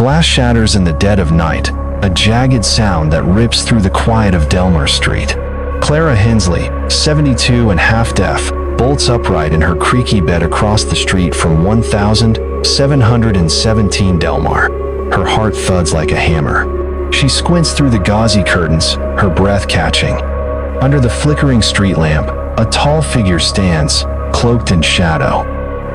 Glass shatters in the dead of night, a jagged sound that rips through the quiet of Delmar Street. Clara Hensley, 72 and half-deaf, bolts upright in her creaky bed across the street from 1717 Delmar. Her heart thuds like a hammer. She squints through the gauzy curtains, her breath catching. Under the flickering street lamp, a tall figure stands, cloaked in shadow.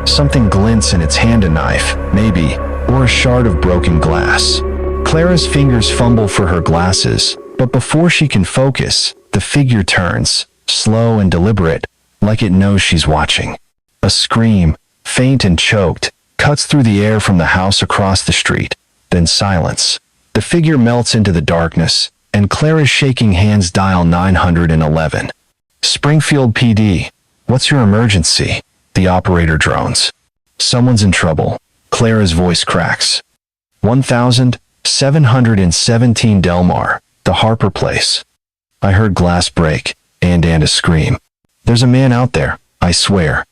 Something glints in its hand, a knife, maybe, or a shard of broken glass. Clara's fingers fumble for her glasses, but before she can focus, the figure turns, slow and deliberate, like it knows she's watching. A scream, faint and choked, cuts through the air from the house across the street, then silence. The figure melts into the darkness, and Clara's shaking hands dial 911. Springfield PD, what's your emergency? The operator drones. Someone's in trouble. Clara's voice cracks. 1717 Delmar, the Harper place. I heard glass break, and a scream. There's a man out there, I swear.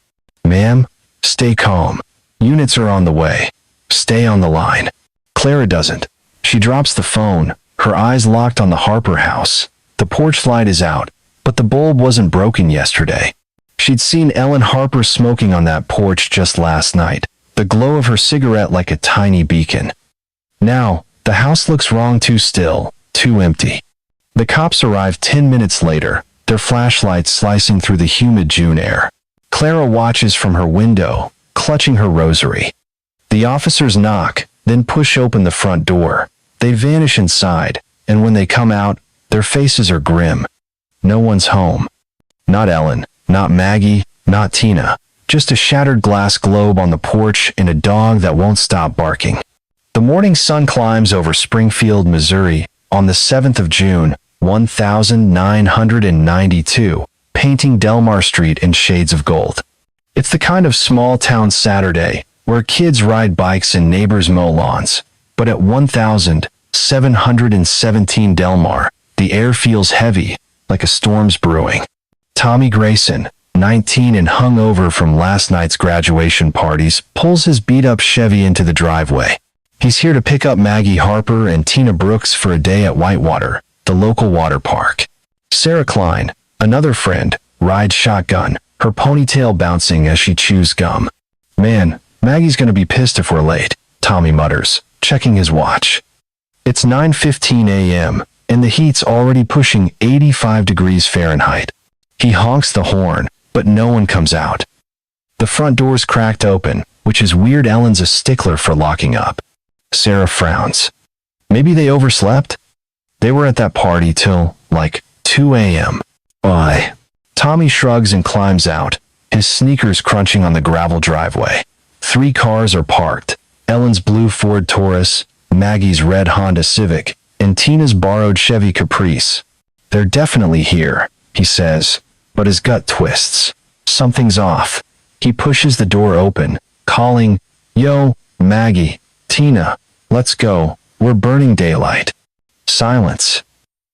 Ma'am, stay calm. Units are on the way. Stay on the line. Clara doesn't. She drops the phone, her eyes locked on the Harper house. The porch light is out, but the bulb wasn't broken yesterday. She'd seen Ellen Harper smoking on that porch just last night, the glow of her cigarette like a tiny beacon. Now, the house looks wrong, too still, too empty. The cops arrive 10 minutes later, their flashlights slicing through the humid June air. Clara watches from her window, clutching her rosary. The officers knock, then push open the front door. They vanish inside, and when they come out, their faces are grim. No one's home. Not Ellen, not Maggie, not Tina. Just a shattered glass globe on the porch and a dog that won't stop barking. The morning sun climbs over Springfield, Missouri, on the 7th of June, 1992, painting Delmar Street in shades of gold. It's the kind of small-town Saturday where kids ride bikes and neighbors mow lawns. But at 1717 Delmar, the air feels heavy, like a storm's brewing. Tommy Grayson, 19 and hungover from last night's graduation parties, pulls his beat-up Chevy into the driveway. He's here to pick up Maggie Harper and Tina Brooks for a day at Whitewater, the local water park. Sarah Klein, another friend, rides shotgun, her ponytail bouncing as she chews gum. Man, Maggie's gonna be pissed if we're late, Tommy mutters, checking his watch. It's 9:15 a.m., and the heat's already pushing 85 degrees Fahrenheit. He honks the horn, but no one comes out. The front door's cracked open, which is weird. Ellen's a stickler for locking up. Sarah frowns. Maybe they overslept? They were at that party till, like, 2 a.m. Why? Tommy shrugs and climbs out, his sneakers crunching on the gravel driveway. 3 cars are parked. Ellen's blue Ford Taurus, Maggie's red Honda Civic, and Tina's borrowed Chevy Caprice. They're definitely here, he says, but his gut twists. Something's off. He pushes the door open, calling, "Yo, Maggie, Tina, let's go, we're burning daylight." Silence.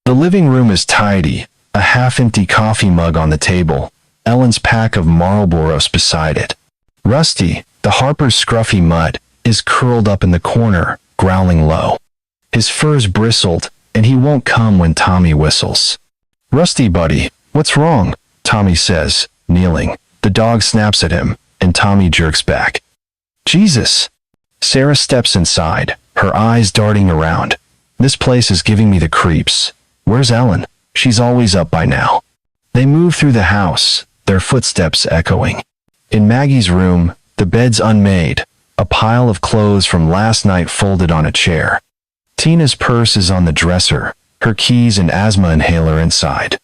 The living room is tidy, a half-empty coffee mug on the table, Ellen's pack of Marlboros beside it. Rusty, the Harper's scruffy mutt, is curled up in the corner, growling low. His fur's bristled, and he won't come when Tommy whistles. "Rusty, buddy, what's wrong?" Tommy says, kneeling. The dog snaps at him, and Tommy jerks back. "Jesus!" Sarah steps inside, her eyes darting around. "This place is giving me the creeps. Where's Ellen? She's always up by now." They move through the house, their footsteps echoing. In Maggie's room, the bed's unmade, a pile of clothes from last night folded on a chair. Tina's purse is on the dresser, her keys and asthma inhaler inside.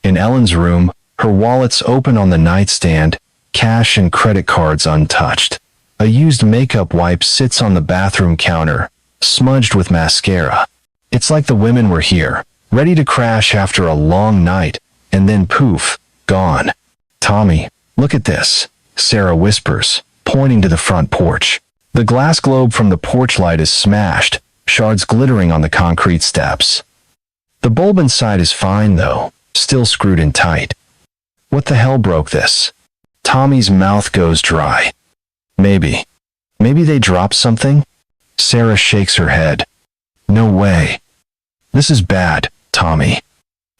In Ellen's room, her wallet's open on the nightstand, cash and credit cards untouched. A used makeup wipe sits on the bathroom counter, smudged with mascara. It's like the women were here, ready to crash after a long night, and then poof, gone. "Tommy, look at this," Sarah whispers, pointing to the front porch. The glass globe from the porch light is smashed, shards glittering on the concrete steps. The bulb inside is fine, though, still screwed in tight. What the hell broke this? Tommy's mouth goes dry. Maybe they dropped something? Sarah shakes her head. No way. This is bad, Tommy.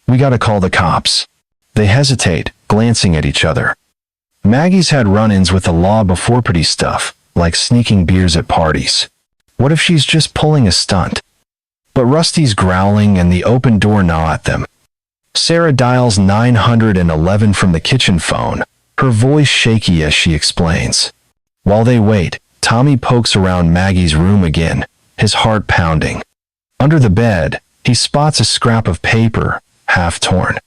We gotta call the cops. They hesitate, glancing at each other. Maggie's had run-ins with the law before, pretty stuff, like sneaking beers at parties. What if she's just pulling a stunt? But Rusty's growling and the open door gnaw at them. Sarah dials 911 from the kitchen phone, her voice shaky as she explains. While they wait, Tommy pokes around Maggie's room again, his heart pounding. Under the bed, he spots a scrap of paper, half torn.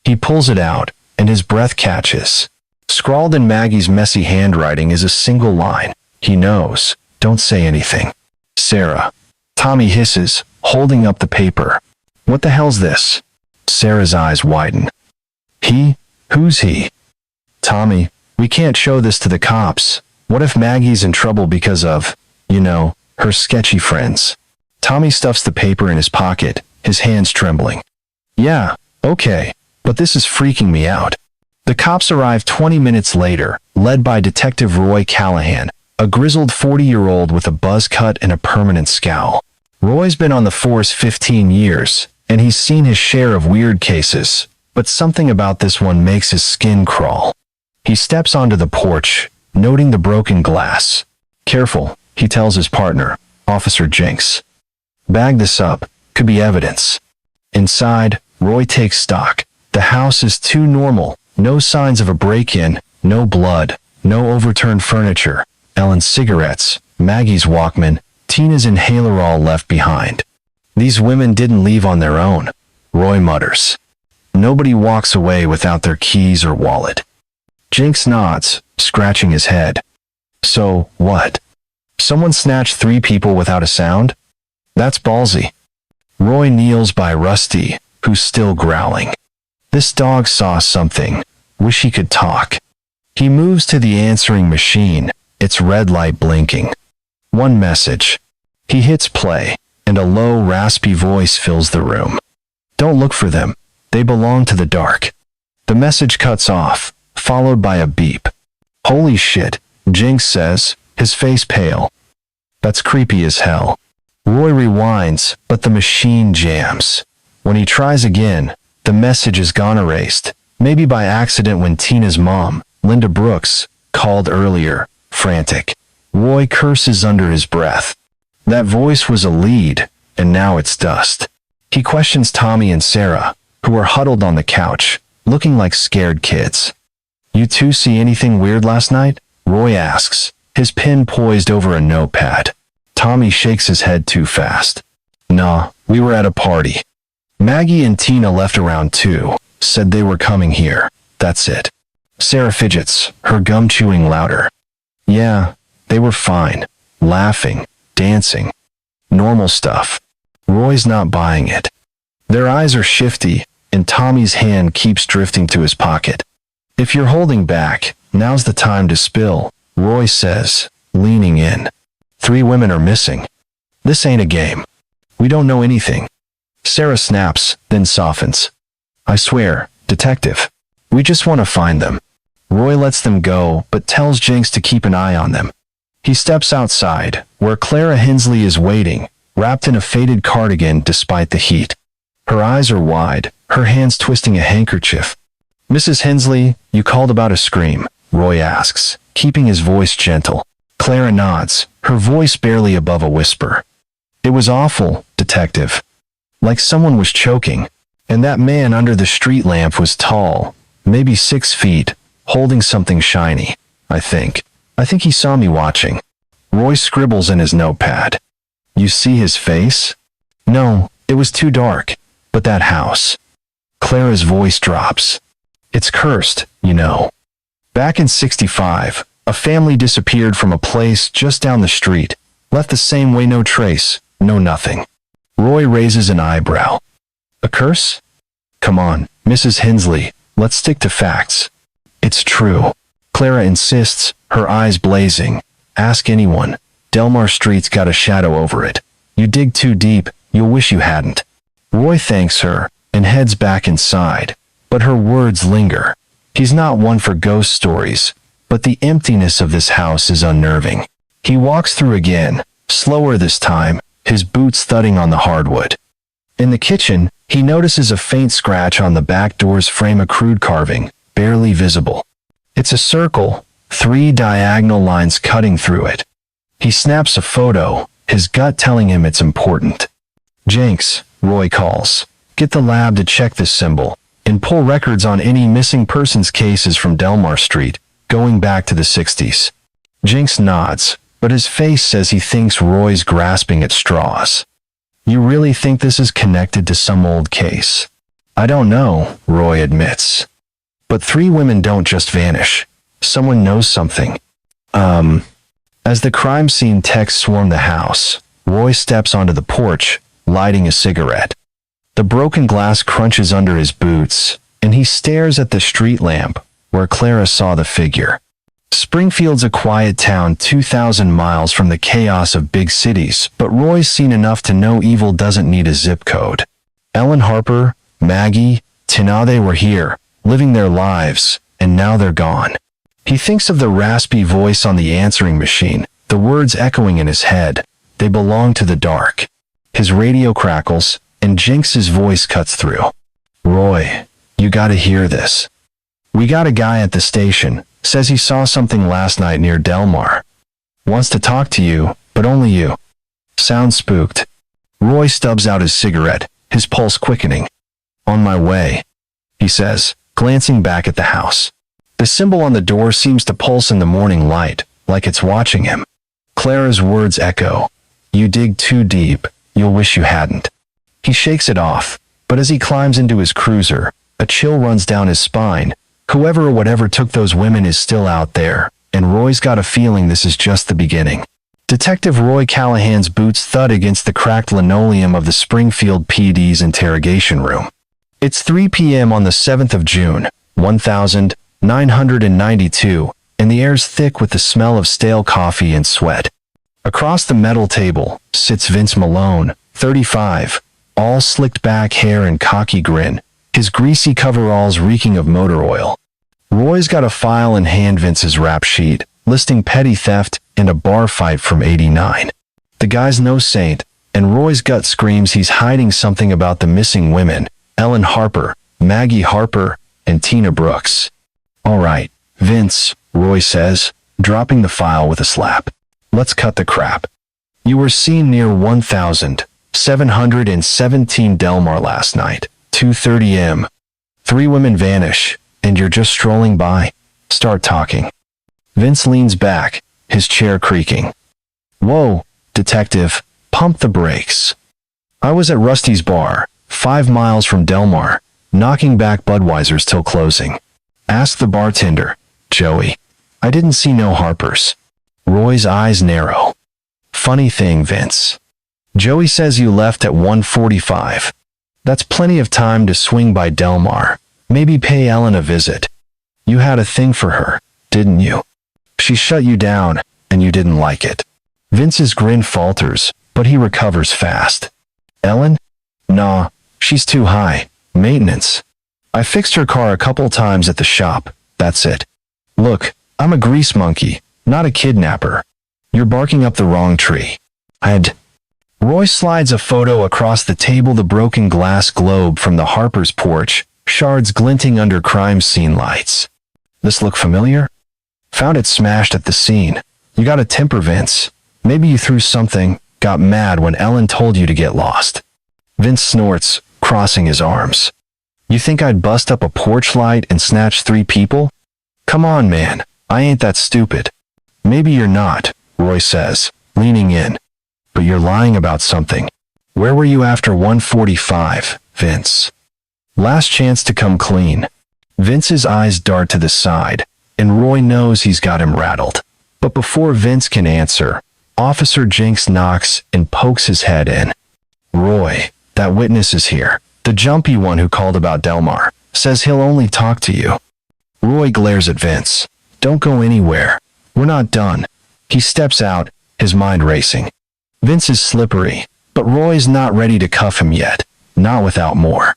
He pulls it out, and his breath catches. Scrawled in Maggie's messy handwriting is a single line. He knows. Don't say anything. Sarah. Tommy hisses, holding up the paper. What the hell's this? Sarah's eyes widen. He? Who's he? Tommy, we can't show this to the cops. What if Maggie's in trouble because of, her sketchy friends? Tommy stuffs the paper in his pocket, his hands trembling. Yeah, okay, but this is freaking me out. The cops arrive 20 minutes later, led by Detective Roy Callahan, a grizzled 40-year-old with a buzz cut and a permanent scowl. Roy's been on the force 15 years, and he's seen his share of weird cases, but something about this one makes his skin crawl. He steps onto the porch, noting the broken glass. Careful, he tells his partner, Officer Jenks. Bag this up, could be evidence. Inside, Roy takes stock. The house is too normal, no signs of a break-in, no blood, no overturned furniture, Ellen's cigarettes, Maggie's Walkman, Tina's inhaler all left behind. These women didn't leave on their own, Roy mutters. Nobody walks away without their keys or wallet. Jenks nods, scratching his head. So, what? Someone snatched 3 people without a sound? That's ballsy. Roy kneels by Rusty, who's still growling. This dog saw something. Wish he could talk. He moves to the answering machine, its red light blinking. One message. He hits play, and a low, raspy voice fills the room. Don't look for them. They belong to the dark. The message cuts off, followed by a beep. Holy shit, Jenks says, his face pale. That's creepy as hell. Roy rewinds, but the machine jams. When he tries again, the message is gone erased, maybe by accident when Tina's mom, Linda Brooks, called earlier, frantic. Roy curses under his breath. That voice was a lead, and now it's dust. He questions Tommy and Sarah, who are huddled on the couch, looking like scared kids. You two see anything weird last night? Roy asks, his pen poised over a notepad. Tommy shakes his head too fast. Nah, we were at a party. Maggie and Tina left around 2, said they were coming here. That's it. Sarah fidgets, her gum chewing louder. Yeah, they were fine. Laughing, dancing. Normal stuff. Roy's not buying it. Their eyes are shifty, and Tommy's hand keeps drifting to his pocket. If you're holding back, now's the time to spill, Roy says, leaning in. 3 women are missing. This ain't a game. We don't know anything. Sarah snaps, then softens. I swear, Detective. We just want to find them. Roy lets them go, but tells Jenks to keep an eye on them. He steps outside, where Clara Hensley is waiting, wrapped in a faded cardigan despite the heat. Her eyes are wide, her hands twisting a handkerchief. Mrs. Hensley, you called about a scream, Roy asks, keeping his voice gentle. Clara nods, her voice barely above a whisper. It was awful, Detective. Like someone was choking, and that man under the street lamp was tall, maybe 6 feet, holding something shiny, I think. I think he saw me watching. Roy scribbles in his notepad. You see his face? No, it was too dark, but that house. Clara's voice drops. It's cursed, you know. Back in '65, a family disappeared from a place just down the street, left the same way, no trace, no nothing. Roy raises an eyebrow. A curse? Come on, Mrs. Hensley, let's stick to facts. It's true. Clara insists, her eyes blazing. Ask anyone. Delmar Street's got a shadow over it. You dig too deep, you'll wish you hadn't. Roy thanks her, and heads back inside, but her words linger. He's not one for ghost stories, but the emptiness of this house is unnerving. He walks through again, slower this time, his boots thudding on the hardwood. In the kitchen, he notices a faint scratch on the back door's frame, a crude carving, barely visible. It's a circle, 3 diagonal lines cutting through it. He snaps a photo, his gut telling him it's important. Jenks, Roy calls. Get the lab to check this symbol and pull records on any missing persons cases from Delmar Street, going back to the 60s. Jenks nods, but his face says he thinks Roy's grasping at straws. You really think this is connected to some old case? I don't know, Roy admits. But 3 women don't just vanish. Someone knows something. As the crime scene techs swarm the house, Roy steps onto the porch, lighting a cigarette. The broken glass crunches under his boots, and he stares at the street lamp where Clara saw the figure. Springfield's a quiet town 2,000 miles from the chaos of big cities, but Roy's seen enough to know evil doesn't need a zip code. Ellen Harper, Maggie, Tina, they were here, living their lives, and now they're gone. He thinks of the raspy voice on the answering machine, the words echoing in his head. They belong to the dark. His radio crackles, and Jenks's voice cuts through. Roy, you gotta hear this. We got a guy at the station, says he saw something last night near Delmar. Wants to talk to you, but only you. Sounds spooked. Roy stubs out his cigarette, his pulse quickening. On my way, he says, glancing back at the house. The symbol on the door seems to pulse in the morning light, like it's watching him. Clara's words echo. You dig too deep, you'll wish you hadn't. He shakes it off, but as he climbs into his cruiser, a chill runs down his spine. Whoever or whatever took those women is still out there, and Roy's got a feeling this is just the beginning. Detective Roy Callahan's boots thud against the cracked linoleum of the Springfield PD's interrogation room. It's 3 p.m. on the 7th of June, 1992, and the air's thick with the smell of stale coffee and sweat. Across the metal table sits Vince Malone, 35, all slicked back hair and cocky grin, his greasy coveralls reeking of motor oil. Roy's got a file in hand, Vince's rap sheet, listing petty theft and a bar fight from '89. The guy's no saint, and Roy's gut screams he's hiding something about the missing women, Ellen Harper, Maggie Harper, and Tina Brooks. All right, Vince, Roy says, dropping the file with a slap. Let's cut the crap. You were seen near 1717 Delmar last night, 2:30 am. 3 women vanish, and you're just strolling by. Start talking. Vince leans back, his chair creaking. Whoa, detective, pump the brakes. I was at Rusty's bar, 5 miles from Delmar, knocking back Budweiser's till closing. Ask the bartender, Joey. I didn't see no Harpers. Roy's eyes narrow. Funny thing, Vince. Joey says you left at 1:45. That's plenty of time to swing by Delmar, maybe pay Ellen a visit. You had a thing for her, didn't you? She shut you down, and you didn't like it. Vince's grin falters, but he recovers fast. Ellen? Nah, she's too high. Maintenance. I fixed her car a couple times at the shop, that's it. Look, I'm a grease monkey, not a kidnapper. You're barking up the wrong tree. Roy slides a photo across the table, the broken glass globe from the Harper's porch, shards glinting under crime scene lights. This look familiar? Found it smashed at the scene. You got a temper, Vince. Maybe you threw something, got mad when Ellen told you to get lost. Vince snorts, crossing his arms. You think I'd bust up a porch light and snatch 3 people? Come on, man, I ain't that stupid. Maybe you're not, Roy says, leaning in. But you're lying about something. Where were you after 1:45, Vince? Last chance to come clean. Vince's eyes dart to the side, and Roy knows he's got him rattled. But before Vince can answer, Officer Jenks knocks and pokes his head in. Roy, that witness is here. The jumpy one who called about Delmar. Says he'll only talk to you. Roy glares at Vince. Don't go anywhere. We're not done. He steps out, his mind racing. Vince is slippery, but Roy's not ready to cuff him yet. Not without more.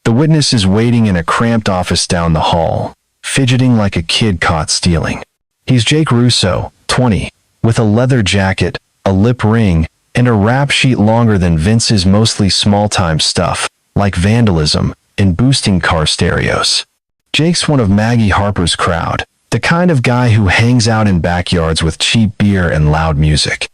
The witness is waiting in a cramped office down the hall, fidgeting like a kid caught stealing. He's Jake Russo, 20, with a leather jacket, a lip ring, and a rap sheet longer than Vince's mostly small-time stuff, like vandalism and boosting car stereos. Jake's one of Maggie Harper's crowd, the kind of guy who hangs out in backyards with cheap beer and loud music.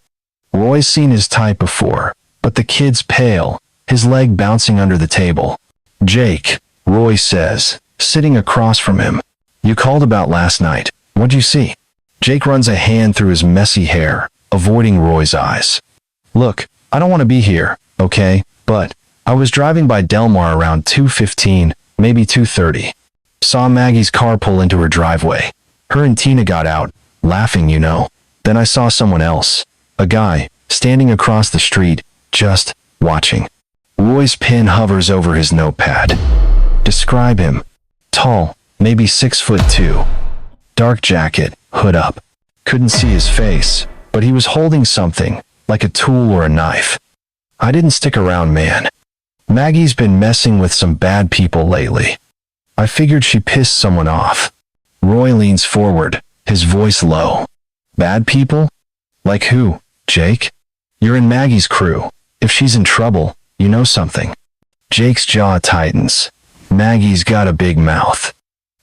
Roy's seen his type before, but the kid's pale, his leg bouncing under the table. "Jake," Roy says, sitting across from him. "You called about last night. What'd you see?" Jake runs a hand through his messy hair, avoiding Roy's eyes. "Look, I don't want to be here, okay? But I was driving by Delmar around 2:15, maybe 2:30. Saw Maggie's car pull into her driveway. Her and Tina got out, laughing, you know. Then I saw someone else, a guy, standing across the street, just watching." Roy's pen hovers over his notepad. "Describe him." "Tall, maybe 6'2". "Dark jacket, hood up." "Couldn't see his face, but he was holding something, like a tool or a knife." "I didn't stick around, man. Maggie's been messing with some bad people lately. I figured she pissed someone off." Roy leans forward, his voice low. "Bad people? Like who, Jake? You're in Maggie's crew. If she's in trouble, you know something." Jake's jaw tightens. "Maggie's got a big mouth.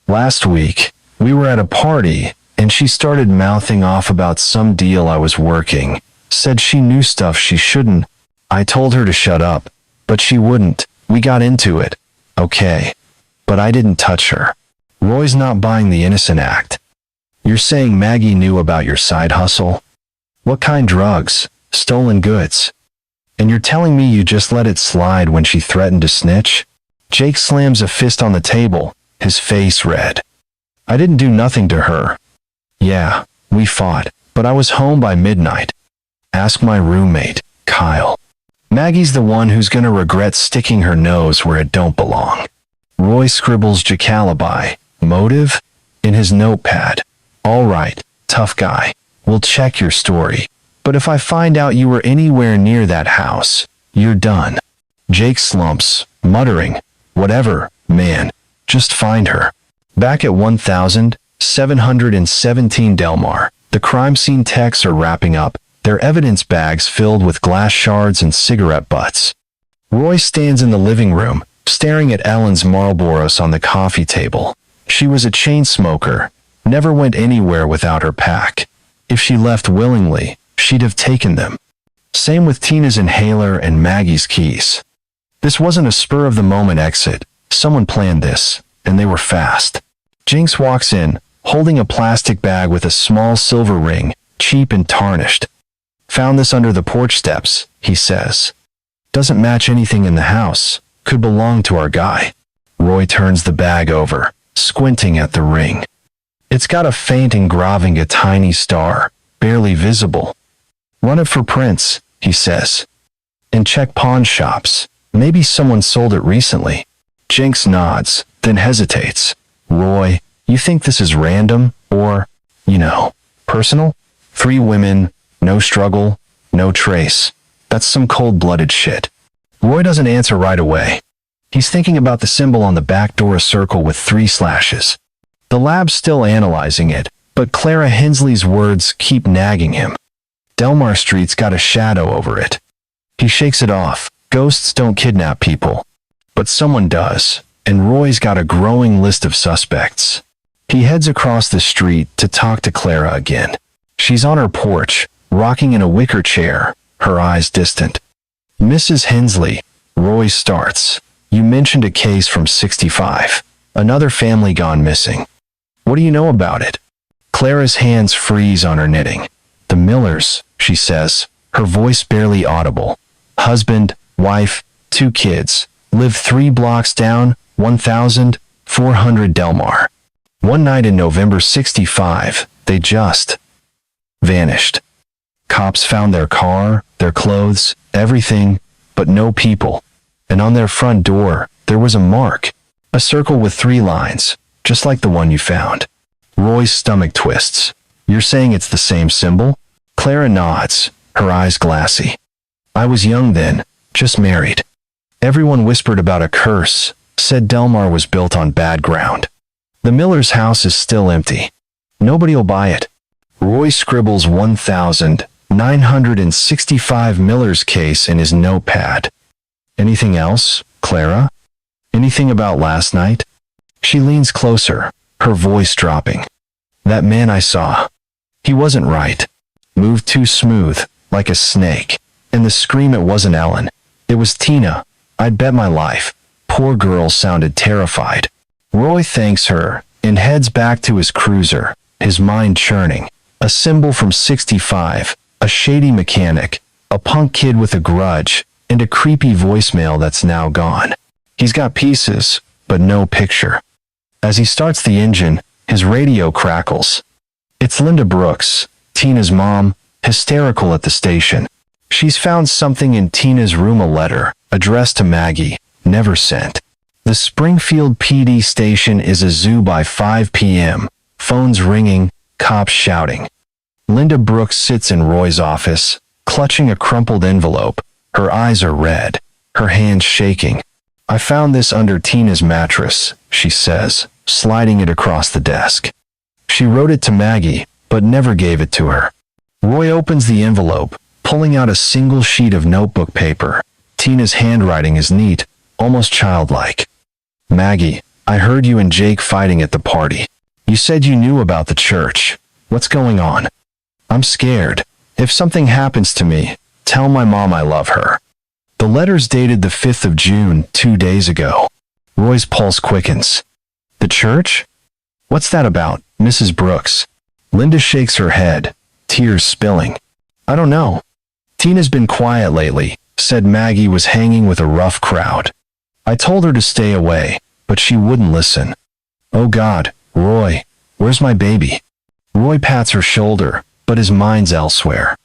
Last week, we were at a party, and she started mouthing off about some deal I was working. Said she knew stuff she shouldn't. I told her to shut up, but she wouldn't. We got into it. Okay. But I didn't touch her." Roy's not buying the innocent act. "You're saying Maggie knew about your side hustle? What kind drugs? Stolen goods? And you're telling me you just let it slide when she threatened to snitch?" Jake slams a fist on the table, his face red. "I didn't do nothing to her. Yeah, we fought, but I was home by midnight. Ask my roommate, Kyle. Maggie's the one who's gonna regret sticking her nose where it don't belong." Roy scribbles Jacalibi, motive, in his notepad. "All right, tough guy. We'll check your story. But if I find out you were anywhere near that house, you're done." Jake slumps, muttering, "Whatever, man. Just find her." Back at 1717 Delmar, the crime scene techs are wrapping up, their evidence bags filled with glass shards and cigarette butts. Roy stands in the living room, staring at Ellen's Marlboros on the coffee table. She was a chain smoker, never went anywhere without her pack. If she left willingly, she'd have taken them. Same with Tina's inhaler and Maggie's keys. This wasn't a spur-of-the-moment exit. Someone planned this, and they were fast. Jinx walks in, holding a plastic bag with a small silver ring, cheap and tarnished. "Found this under the porch steps," he says. "Doesn't match anything in the house. Could belong to our guy." Roy turns the bag over, squinting at the ring. It's got a faint engraving, a tiny star, barely visible. "Run it for prints," he says. "And check pawn shops. Maybe someone sold it recently." Jinx nods, then hesitates. "Roy, you think this is random, or, personal? 3 women, no struggle, no trace. That's some cold-blooded shit." Roy doesn't answer right away. He's thinking about the symbol on the back door, a circle with 3 slashes. The lab's still analyzing it, but Clara Hensley's words keep nagging him. Delmar Street's got a shadow over it. He shakes it off. Ghosts don't kidnap people. But someone does, and Roy's got a growing list of suspects. He heads across the street to talk to Clara again. She's on her porch, rocking in a wicker chair, her eyes distant. "Mrs. Hensley," Roy starts, "you mentioned a case from 65. Another family gone missing. What do you know about it?" Clara's hands freeze on her knitting. "The Millers," she says, her voice barely audible. "Husband, wife, 2 kids. Live 3 blocks down, 1400 Delmar. One night in November 65, they just vanished. Cops found their car, their clothes, everything, but no people. And on their front door, there was a mark, a circle with 3 lines, just like the one you found." Roy's stomach twists. "You're saying it's the same symbol?" Clara nods, her eyes glassy. "I was young then, just married. Everyone whispered about a curse, said Delmar was built on bad ground. The Miller's house is still empty. Nobody'll buy it." Roy scribbles 1000, 965 Miller's case in his notepad. Anything else, Clara? Anything about last night? She leans closer, her voice dropping. That man I saw. He wasn't right. Moved too smooth, like a snake. And the scream, it wasn't Ellen. It was Tina. I'd bet my life. Poor girl sounded terrified. Roy thanks her and heads back to his cruiser, his mind churning. A symbol from 65, a shady mechanic, a punk kid with a grudge, and a creepy voicemail that's now gone. He's got pieces, but no picture. As he starts the engine, his radio crackles. It's Linda Brooks, Tina's mom, hysterical at the station. She's found something in Tina's room, a letter, addressed to Maggie, never sent. The Springfield PD station is a zoo by 5 p.m. Phones ringing, cops shouting. Linda Brooks sits in Roy's office, clutching a crumpled envelope. Her eyes are red, her hands shaking. I found this under Tina's mattress, she says, sliding it across the desk. She wrote it to Maggie, but never gave it to her. Roy opens the envelope, pulling out a single sheet of notebook paper. Tina's handwriting is neat, almost childlike. Maggie, I heard you and Jake fighting at the party. You said you knew about the church. What's going on? I'm scared. If something happens to me, tell my mom I love her. The letter's dated the 5th of June, 2 days ago. Roy's pulse quickens. The church? What's that about, Mrs. Brooks? Linda shakes her head, tears spilling. I don't know. Tina's been quiet lately, said Maggie was hanging with a rough crowd. I told her to stay away, but she wouldn't listen. Oh God, Roy, where's my baby? Roy pats her shoulder, but his mind's elsewhere.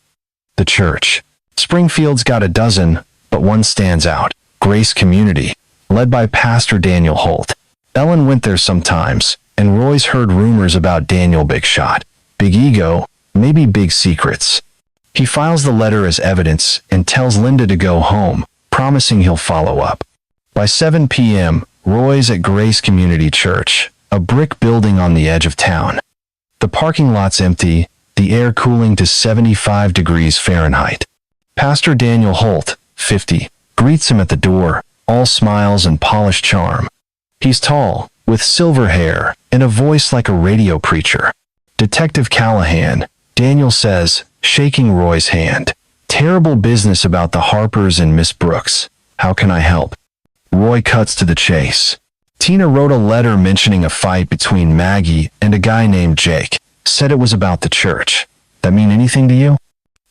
The church. Springfield's got a dozen, but one stands out. Grace Community, led by Pastor Daniel Holt. Ellen went there sometimes, and Roy's heard rumors about Daniel Big Shot. Big ego, maybe big secrets. He files the letter as evidence and tells Linda to go home, promising he'll follow up. By 7 p.m., Roy's at Grace Community Church, a brick building on the edge of town. The parking lot's empty, the air cooling to 75 degrees Fahrenheit. Pastor Daniel Holt, 50, greets him at the door, all smiles and polished charm. He's tall, with silver hair, and a voice like a radio preacher. Detective Callahan, Daniel says, shaking Roy's hand. Terrible business about the Harpers and Miss Brooks. How can I help? Roy cuts to the chase. Tina wrote a letter mentioning a fight between Maggie and a guy named Jake. Said it was about the church. That mean anything to you?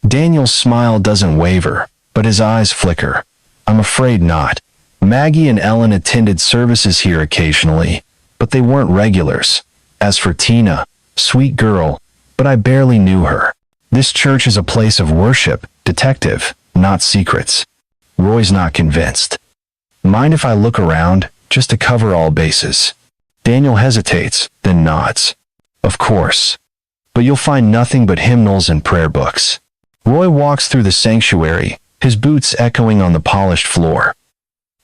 Daniel's smile doesn't waver, but his eyes flicker. I'm afraid not. Maggie and Ellen attended services here occasionally, but they weren't regulars. As for Tina, sweet girl, but I barely knew her. This church is a place of worship, detective, not secrets. Roy's not convinced. Mind if I look around, just to cover all bases? Daniel hesitates, then nods. Of course. But you'll find nothing but hymnals and prayer books. Roy walks through the sanctuary, his boots echoing on the polished floor.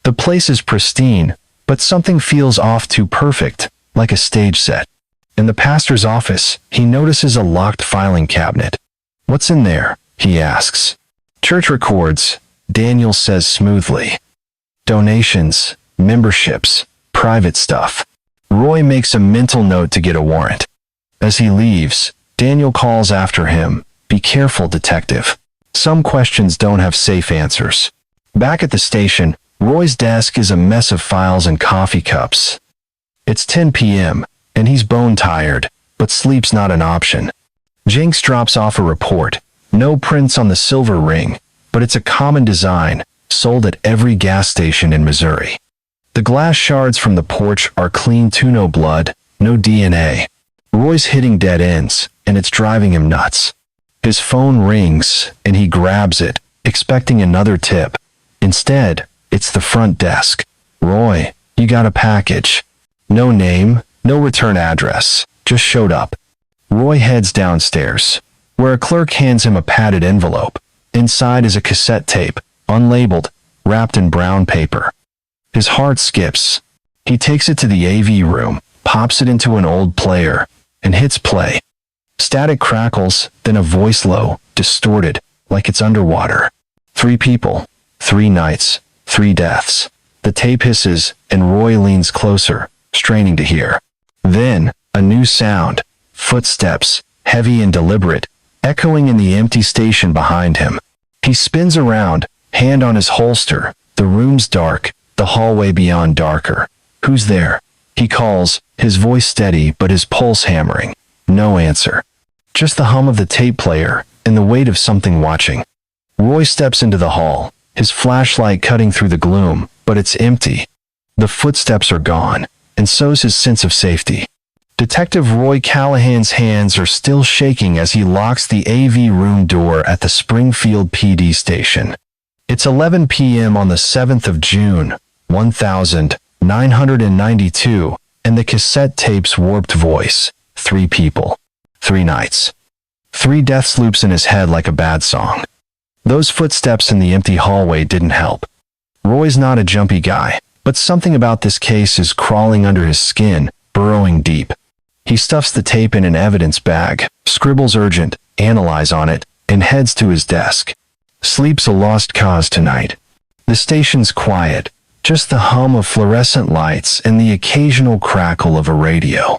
The place is pristine, but something feels off too perfect, like a stage set. In the pastor's office, he notices a locked filing cabinet. What's in there? He asks. Church records, Daniel says smoothly. Donations, memberships, private stuff. Roy makes a mental note to get a warrant. As he leaves, Daniel calls after him, be careful, detective. Some questions don't have safe answers. Back at the station, Roy's desk is a mess of files and coffee cups. It's 10 p.m., and he's bone tired, but sleep's not an option. Jinx drops off a report. No prints on the silver ring, but it's a common design, sold at every gas station in Missouri. The glass shards from the porch are clean too, no blood, no DNA. Roy's hitting dead ends, and it's driving him nuts. His phone rings, and he grabs it, expecting another tip. Instead, it's the front desk. Roy, you got a package. No name, no return address, just showed up. Roy heads downstairs, where a clerk hands him a padded envelope. Inside is a cassette tape, unlabeled, wrapped in brown paper. His heart skips. He takes it to the AV room, pops it into an old player, and hits play. Static crackles, then a voice low, distorted, like it's underwater. 3 people, 3 nights, 3 deaths. The tape hisses, and Roy leans closer, straining to hear. Then, a new sound. Footsteps, heavy and deliberate, echoing in the empty station behind him. He spins around, hand on his holster. The room's dark, the hallway beyond darker. Who's there? He calls, his voice steady but his pulse hammering. No answer. Just the hum of the tape player, and the weight of something watching. Roy steps into the hall, his flashlight cutting through the gloom, but it's empty. The footsteps are gone, and so's his sense of safety. Detective Roy Callahan's hands are still shaking as he locks the AV room door at the Springfield PD station. It's 11 p.m. on the 7th of June, 1992, and the cassette tape's warped voice. 3 people. 3 nights. 3 deaths loops in his head like a bad song. Those footsteps in the empty hallway didn't help. Roy's not a jumpy guy, but something about this case is crawling under his skin, burrowing deep. He stuffs the tape in an evidence bag, scribbles urgent, analyze on it, and heads to his desk. Sleep's a lost cause tonight. The station's quiet, just the hum of fluorescent lights and the occasional crackle of a radio.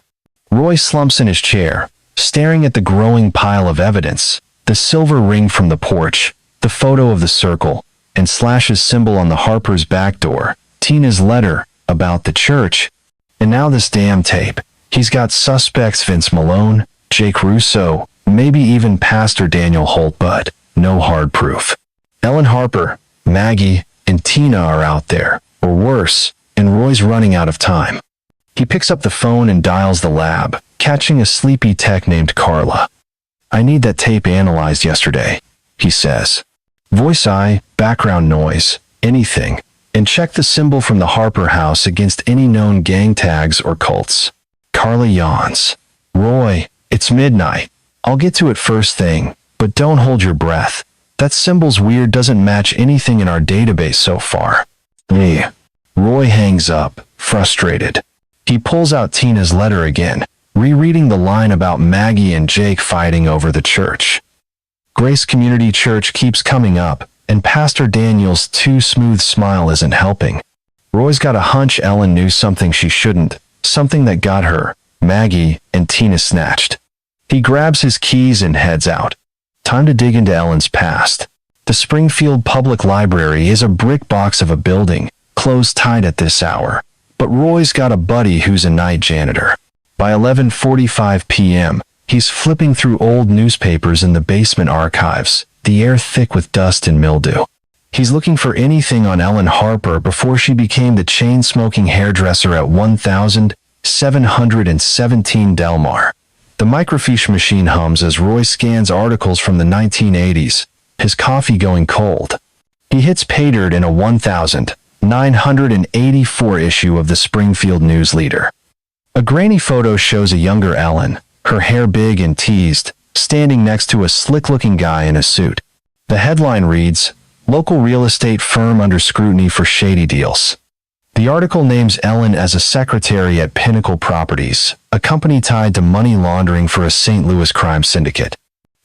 Roy slumps in his chair, staring at the growing pile of evidence, the silver ring from the porch, the photo of the circle, and Slash's symbol on the Harper's back door, Tina's letter about the church, and now this damn tape. He's got suspects Vince Malone, Jake Russo, maybe even Pastor Daniel Holt, but no hard proof. Ellen Harper, Maggie, and Tina are out there, or worse, and Roy's running out of time. He picks up the phone and dials the lab, catching a sleepy tech named Carla. "I need that tape analyzed yesterday," he says. Voice I, background noise, anything, and check the symbol from the Harper house against any known gang tags or cults. Carla yawns. "Roy, it's midnight. I'll get to it first thing, but don't hold your breath. That symbol's weird, doesn't match anything in our database so far." Roy hangs up, frustrated. He pulls out Tina's letter again, rereading the line about Maggie and Jake fighting over the church. Grace Community Church keeps coming up, and Pastor Daniel's too smooth smile isn't helping. Roy's got a hunch Ellen knew something she shouldn't, something that got her, Maggie, and Tina snatched. He grabs his keys and heads out. Time to dig into Ellen's past. The Springfield Public Library is a brick box of a building, closed tight at this hour, but Roy's got a buddy who's a night janitor. By 11:45 p.m., he's flipping through old newspapers in the basement archives, the air thick with dust and mildew. He's looking for anything on Ellen Harper before she became the chain-smoking hairdresser at 1717 Delmar. The microfiche machine hums as Roy scans articles from the 1980s, his coffee going cold. He hits pay dirt in a 1984 issue of the Springfield News Leader. A grainy photo shows a younger Ellen, her hair big and teased, standing next to a slick-looking guy in a suit. The headline reads, "Local real estate firm under scrutiny for shady deals." The article names Ellen as a secretary at Pinnacle Properties, a company tied to money laundering for a St. Louis crime syndicate.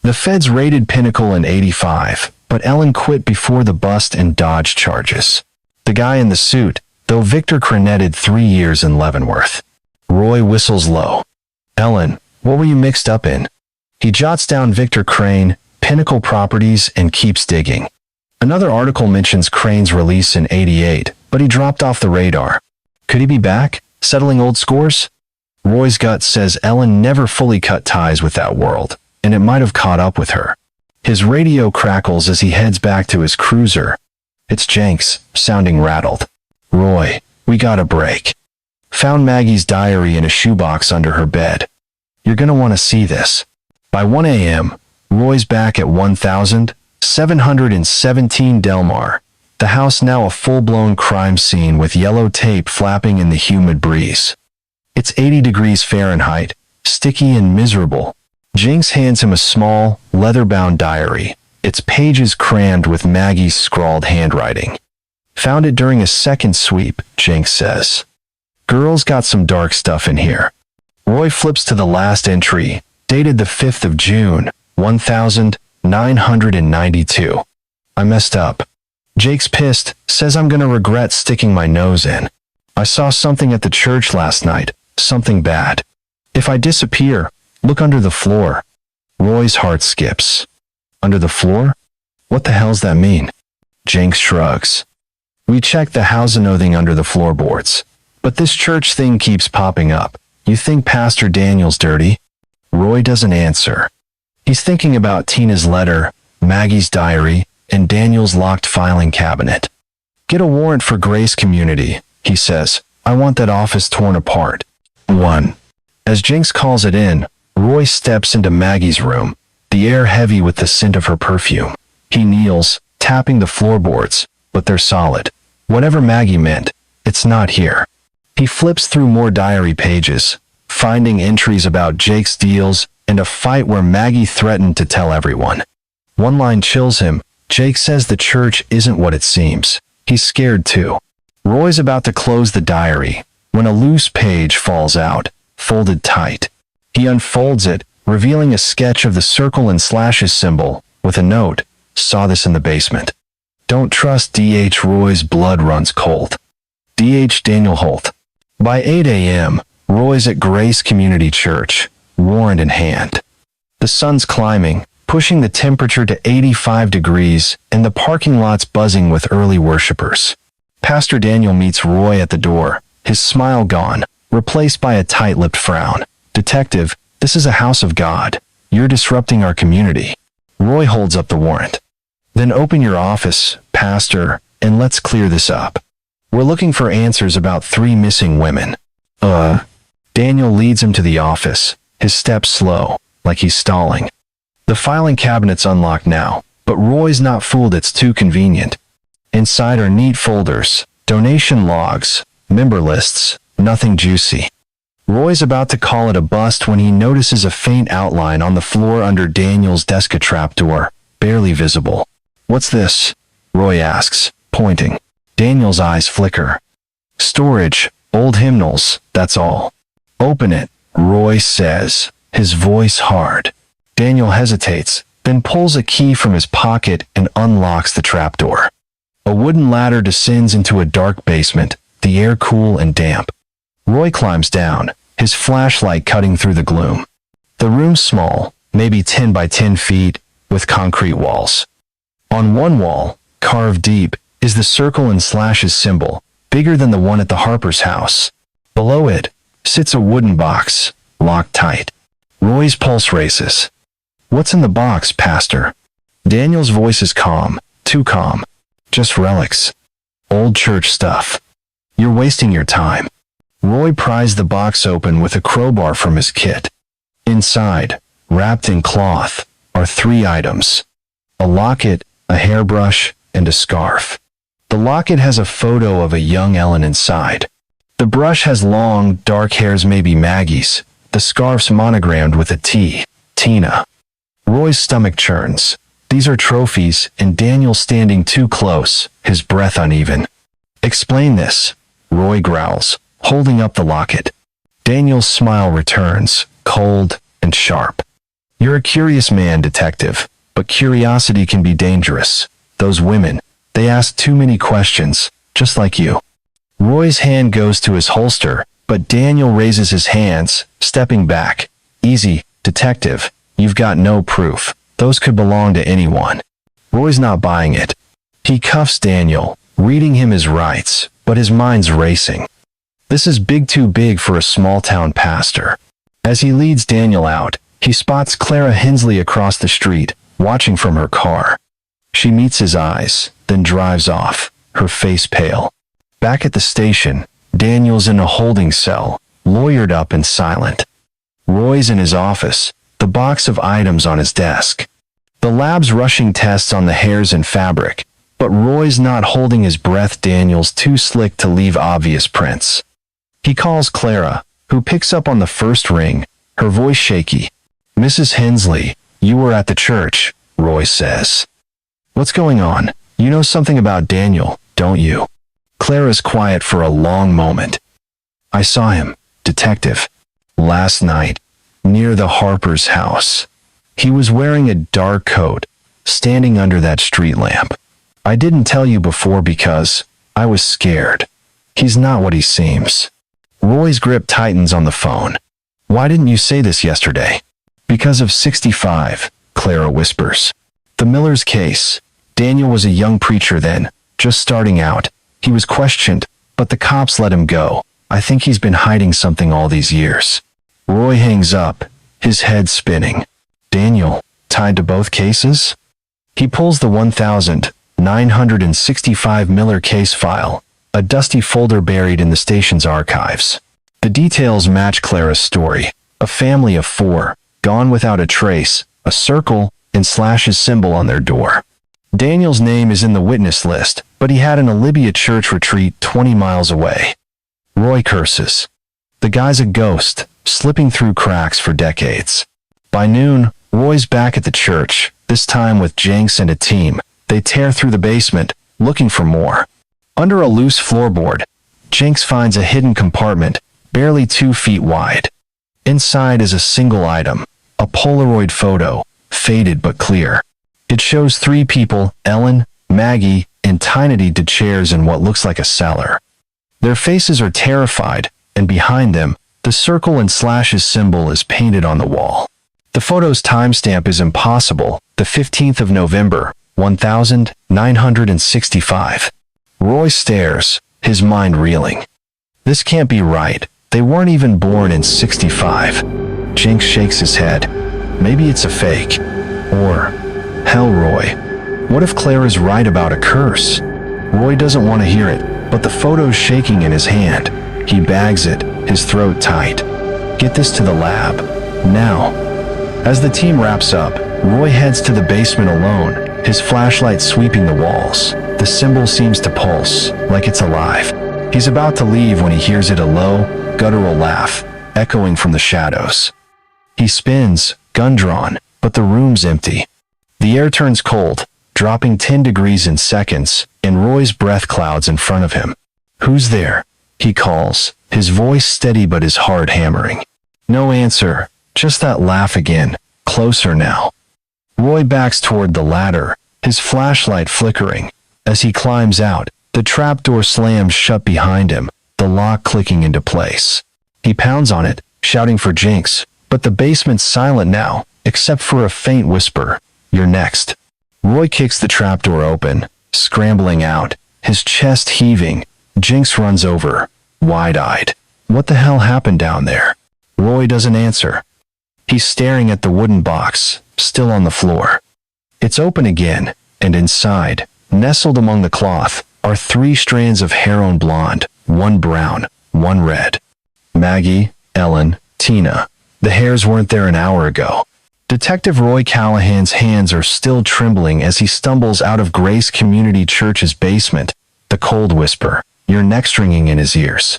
The feds raided Pinnacle in '85, but Ellen quit before the bust and dodged charges. The guy in the suit, though Victor Crenetted 3 years in Leavenworth. Roy whistles low. "Ellen, what were you mixed up in?" He jots down Victor Crane, Pinnacle Properties, and keeps digging. Another article mentions Crane's release in '88, but he dropped off the radar. Could he be back, settling old scores? Roy's gut says Ellen never fully cut ties with that world, and it might have caught up with her. His radio crackles as he heads back to his cruiser. It's Jenks, sounding rattled. "Roy, we got a break. Found Maggie's diary in a shoebox under her bed. You're gonna want to see this." By 1 a.m., Roy's back at 1717 Delmar, the house now a full-blown crime scene with yellow tape flapping in the humid breeze. It's 80 degrees Fahrenheit, sticky and miserable. Jenks hands him a small, leather-bound diary, its pages crammed with Maggie's scrawled handwriting. "Found it during a second sweep," Jenks says. "Girl's got some dark stuff in here." Roy flips to the last entry, dated the 5th of June, 992. I messed up. Jake's pissed, says I'm gonna regret sticking my nose in. I saw something at the church last night, something bad. If I disappear, look under the floor. Roy's heart skips. Under the floor? What the hell's that mean? Jenks shrugs. We checked the housing under the floorboards. But this church thing keeps popping up. You think Pastor Daniel's dirty? Roy doesn't answer. He's thinking about Tina's letter, Maggie's diary, and Daniel's locked filing cabinet. Get a warrant for Grace Community, he says. I want that office torn apart. 1. As Jenks calls it in, Roy steps into Maggie's room, the air heavy with the scent of her perfume. He kneels, tapping the floorboards, but they're solid. Whatever Maggie meant, it's not here. He flips through more diary pages, finding entries about Jake's deals and a fight where Maggie threatened to tell everyone. One line chills him. Jake says the church isn't what it seems. He's scared too. Roy's about to close the diary when a loose page falls out, folded tight. He unfolds it, revealing a sketch of the circle and slashes symbol with a note. Saw this in the basement. Don't trust D.H. Roy's blood runs cold. D.H. Daniel Holt. By 8 a.m., Roy's at Grace Community Church, warrant in hand. The sun's climbing, pushing the temperature to 85 degrees, and the parking lot's buzzing with early worshipers. Pastor Daniel meets Roy at the door, his smile gone, replaced by a tight-lipped frown. Detective, this is a house of God. You're disrupting our community. Roy holds up the warrant. Then open your office, Pastor, and let's clear this up. We're looking for answers about 3 missing women. Daniel leads him to the office, his steps slow, like he's stalling. The filing cabinet's unlocked now, but Roy's not fooled. It's too convenient. Inside are neat folders, donation logs, member lists, nothing juicy. Roy's about to call it a bust when he notices a faint outline on the floor under Daniel's desk, a trapdoor, barely visible. What's this? Roy asks, pointing. Daniel's eyes flicker. Storage, old hymnals, that's all. Open it, Roy says, his voice hard. Daniel hesitates, then pulls a key from his pocket and unlocks the trapdoor. A wooden ladder descends into a dark basement, the air cool and damp. Roy climbs down, his flashlight cutting through the gloom. The room's small, maybe 10 by 10 feet, with concrete walls. On one wall, carved deep, is the circle and slashes symbol, bigger than the one at the Harper's house. Below it sits a wooden box, locked tight. Roy's pulse races. What's in the box, Pastor? Daniel's voice is calm, too calm. Just relics. Old church stuff. You're wasting your time. Roy pries the box open with a crowbar from his kit. Inside, wrapped in cloth, are 3 items. A locket, a hairbrush, and a scarf. The locket has a photo of a young Ellen inside. The brush has long, dark hairs, maybe Maggie's. The scarf's monogrammed with a T, Tina. Roy's stomach churns. These are trophies, and Daniel's standing too close, his breath uneven. Explain this, Roy growls, holding up the locket. Daniel's smile returns, cold and sharp. You're a curious man, Detective, but curiosity can be dangerous. Those women, they ask too many questions, just like you. Roy's hand goes to his holster, but Daniel raises his hands, stepping back. Easy, Detective, you've got no proof. Those could belong to anyone. Roy's not buying it. He cuffs Daniel, reading him his rights, but his mind's racing. This is too big for a small-town pastor. As he leads Daniel out, he spots Clara Hensley across the street, watching from her car. She meets his eyes, then drives off, her face pale. Back at the station, Daniel's in a holding cell, lawyered up and silent. Roy's in his office, the box of items on his desk. The lab's rushing tests on the hairs and fabric, but Roy's not holding his breath. Daniel's too slick to leave obvious prints. He calls Clara, who picks up on the first ring, her voice shaky. Mrs. Hensley, you were at the church, Roy says. What's going on? You know something about Daniel, don't you? Clara's quiet for a long moment. I saw him, Detective, last night, near the Harper's house. He was wearing a dark coat, standing under that street lamp. I didn't tell you before because I was scared. He's not what he seems. Roy's grip tightens on the phone. Why didn't you say this yesterday? Because of 65, Clara whispers. The Miller's case. Daniel was a young preacher then, just starting out. He was questioned, but the cops let him go. I think he's been hiding something all these years. Roy hangs up, his head spinning. Daniel, tied to both cases? He pulls the 1965 Miller case file, a dusty folder buried in the station's archives. The details match Clara's story. A family of 4, gone without a trace, a circle and Slash's symbol on their door. Daniel's name is in the witness list, but he had an Olivia church retreat 20 miles away. Roy curses. The guy's a ghost, slipping through cracks for decades. By noon, Roy's back at the church, this time with Jenks and a team. They tear through the basement, looking for more. Under a loose floorboard, Jenks finds a hidden compartment, barely 2 feet wide. Inside is a single item, a Polaroid photo, faded but clear. It shows 3 people, Ellen, Maggie, and Tynity to chairs in what looks like a cellar. Their faces are terrified, and behind them, the circle and Slash's symbol is painted on the wall. The photo's timestamp is impossible, the 15th of November, 1965. Roy stares, his mind reeling. This can't be right. They weren't even born in 65. Jenks shakes his head. Maybe it's a fake. Or, hell, Roy. What if Clara's right about a curse? Roy doesn't want to hear it, but the photo's shaking in his hand. He bags it, his throat tight. Get this to the lab. Now. As the team wraps up, Roy heads to the basement alone, his flashlight sweeping the walls. The symbol seems to pulse, like it's alive. He's about to leave when he hears it, a low, guttural laugh, echoing from the shadows. He spins, gun drawn, but the room's empty. The air turns cold, dropping 10 degrees in seconds, and Roy's breath clouds in front of him. Who's there? He calls, his voice steady but his heart hammering. No answer, just that laugh again, closer now. Roy backs toward the ladder, his flashlight flickering. As he climbs out, the trapdoor slams shut behind him, the lock clicking into place. He pounds on it, shouting for Jenks, but the basement's silent now, except for a faint whisper, "You're next." Roy kicks the trapdoor open, scrambling out, his chest heaving. Jenks runs over, wide-eyed. What the hell happened down there? Roy doesn't answer. He's staring at the wooden box, still on the floor. It's open again, and inside, nestled among the cloth, are 3 strands of hair-on blonde, 1 brown, 1 red. Maggie, Ellen, Tina. The hairs weren't there an hour ago. Detective Roy Callahan's hands are still trembling as he stumbles out of Grace Community Church's basement, the cold whisper, "You're next," ringing in his ears.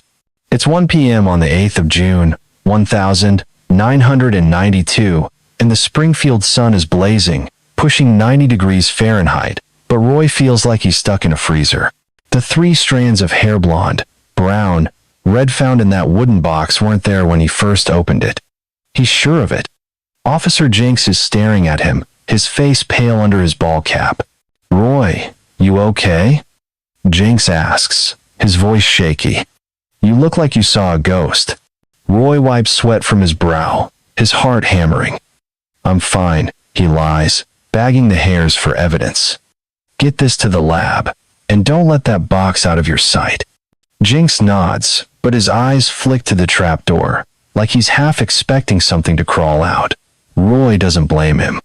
It's 1 p.m. on the 8th of June, 1992, and the Springfield sun is blazing, pushing 90 degrees Fahrenheit, but Roy feels like he's stuck in a freezer. The 3 strands of hair, blonde, brown, red, found in that wooden box weren't there when he first opened it. He's sure of it. Officer Jenks is staring at him, his face pale under his ball cap. "Roy, you okay?" Jenks asks, his voice shaky. "You look like you saw a ghost." Roy wipes sweat from his brow, his heart hammering. "I'm fine," he lies, bagging the hairs for evidence. "Get this to the lab, and don't let that box out of your sight." Jenks nods, but his eyes flick to the trapdoor, like he's half expecting something to crawl out. Roy doesn't blame him.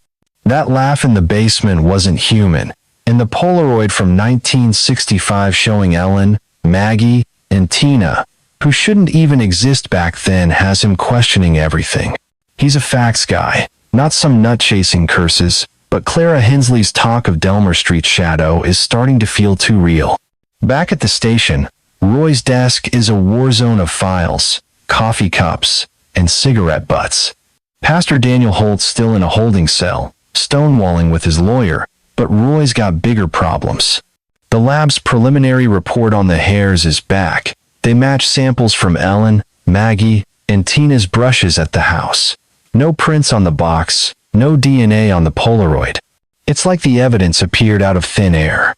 That laugh in the basement wasn't human, and the Polaroid from 1965 showing Ellen, Maggie, and Tina, who shouldn't even exist back then, has him questioning everything. He's a facts guy, not some nut-chasing curses, but Clara Hensley's talk of Delmer Street's shadow is starting to feel too real. Back at the station, Roy's desk is a war zone of files, coffee cups, and cigarette butts. Pastor Daniel Holt's still in a holding cell, stonewalling with his lawyer, but Roy's got bigger problems. The lab's preliminary report on the hairs is back. They match samples from Ellen, Maggie, and Tina's brushes at the house. No prints on the box, no DNA on the Polaroid. It's like the evidence appeared out of thin air.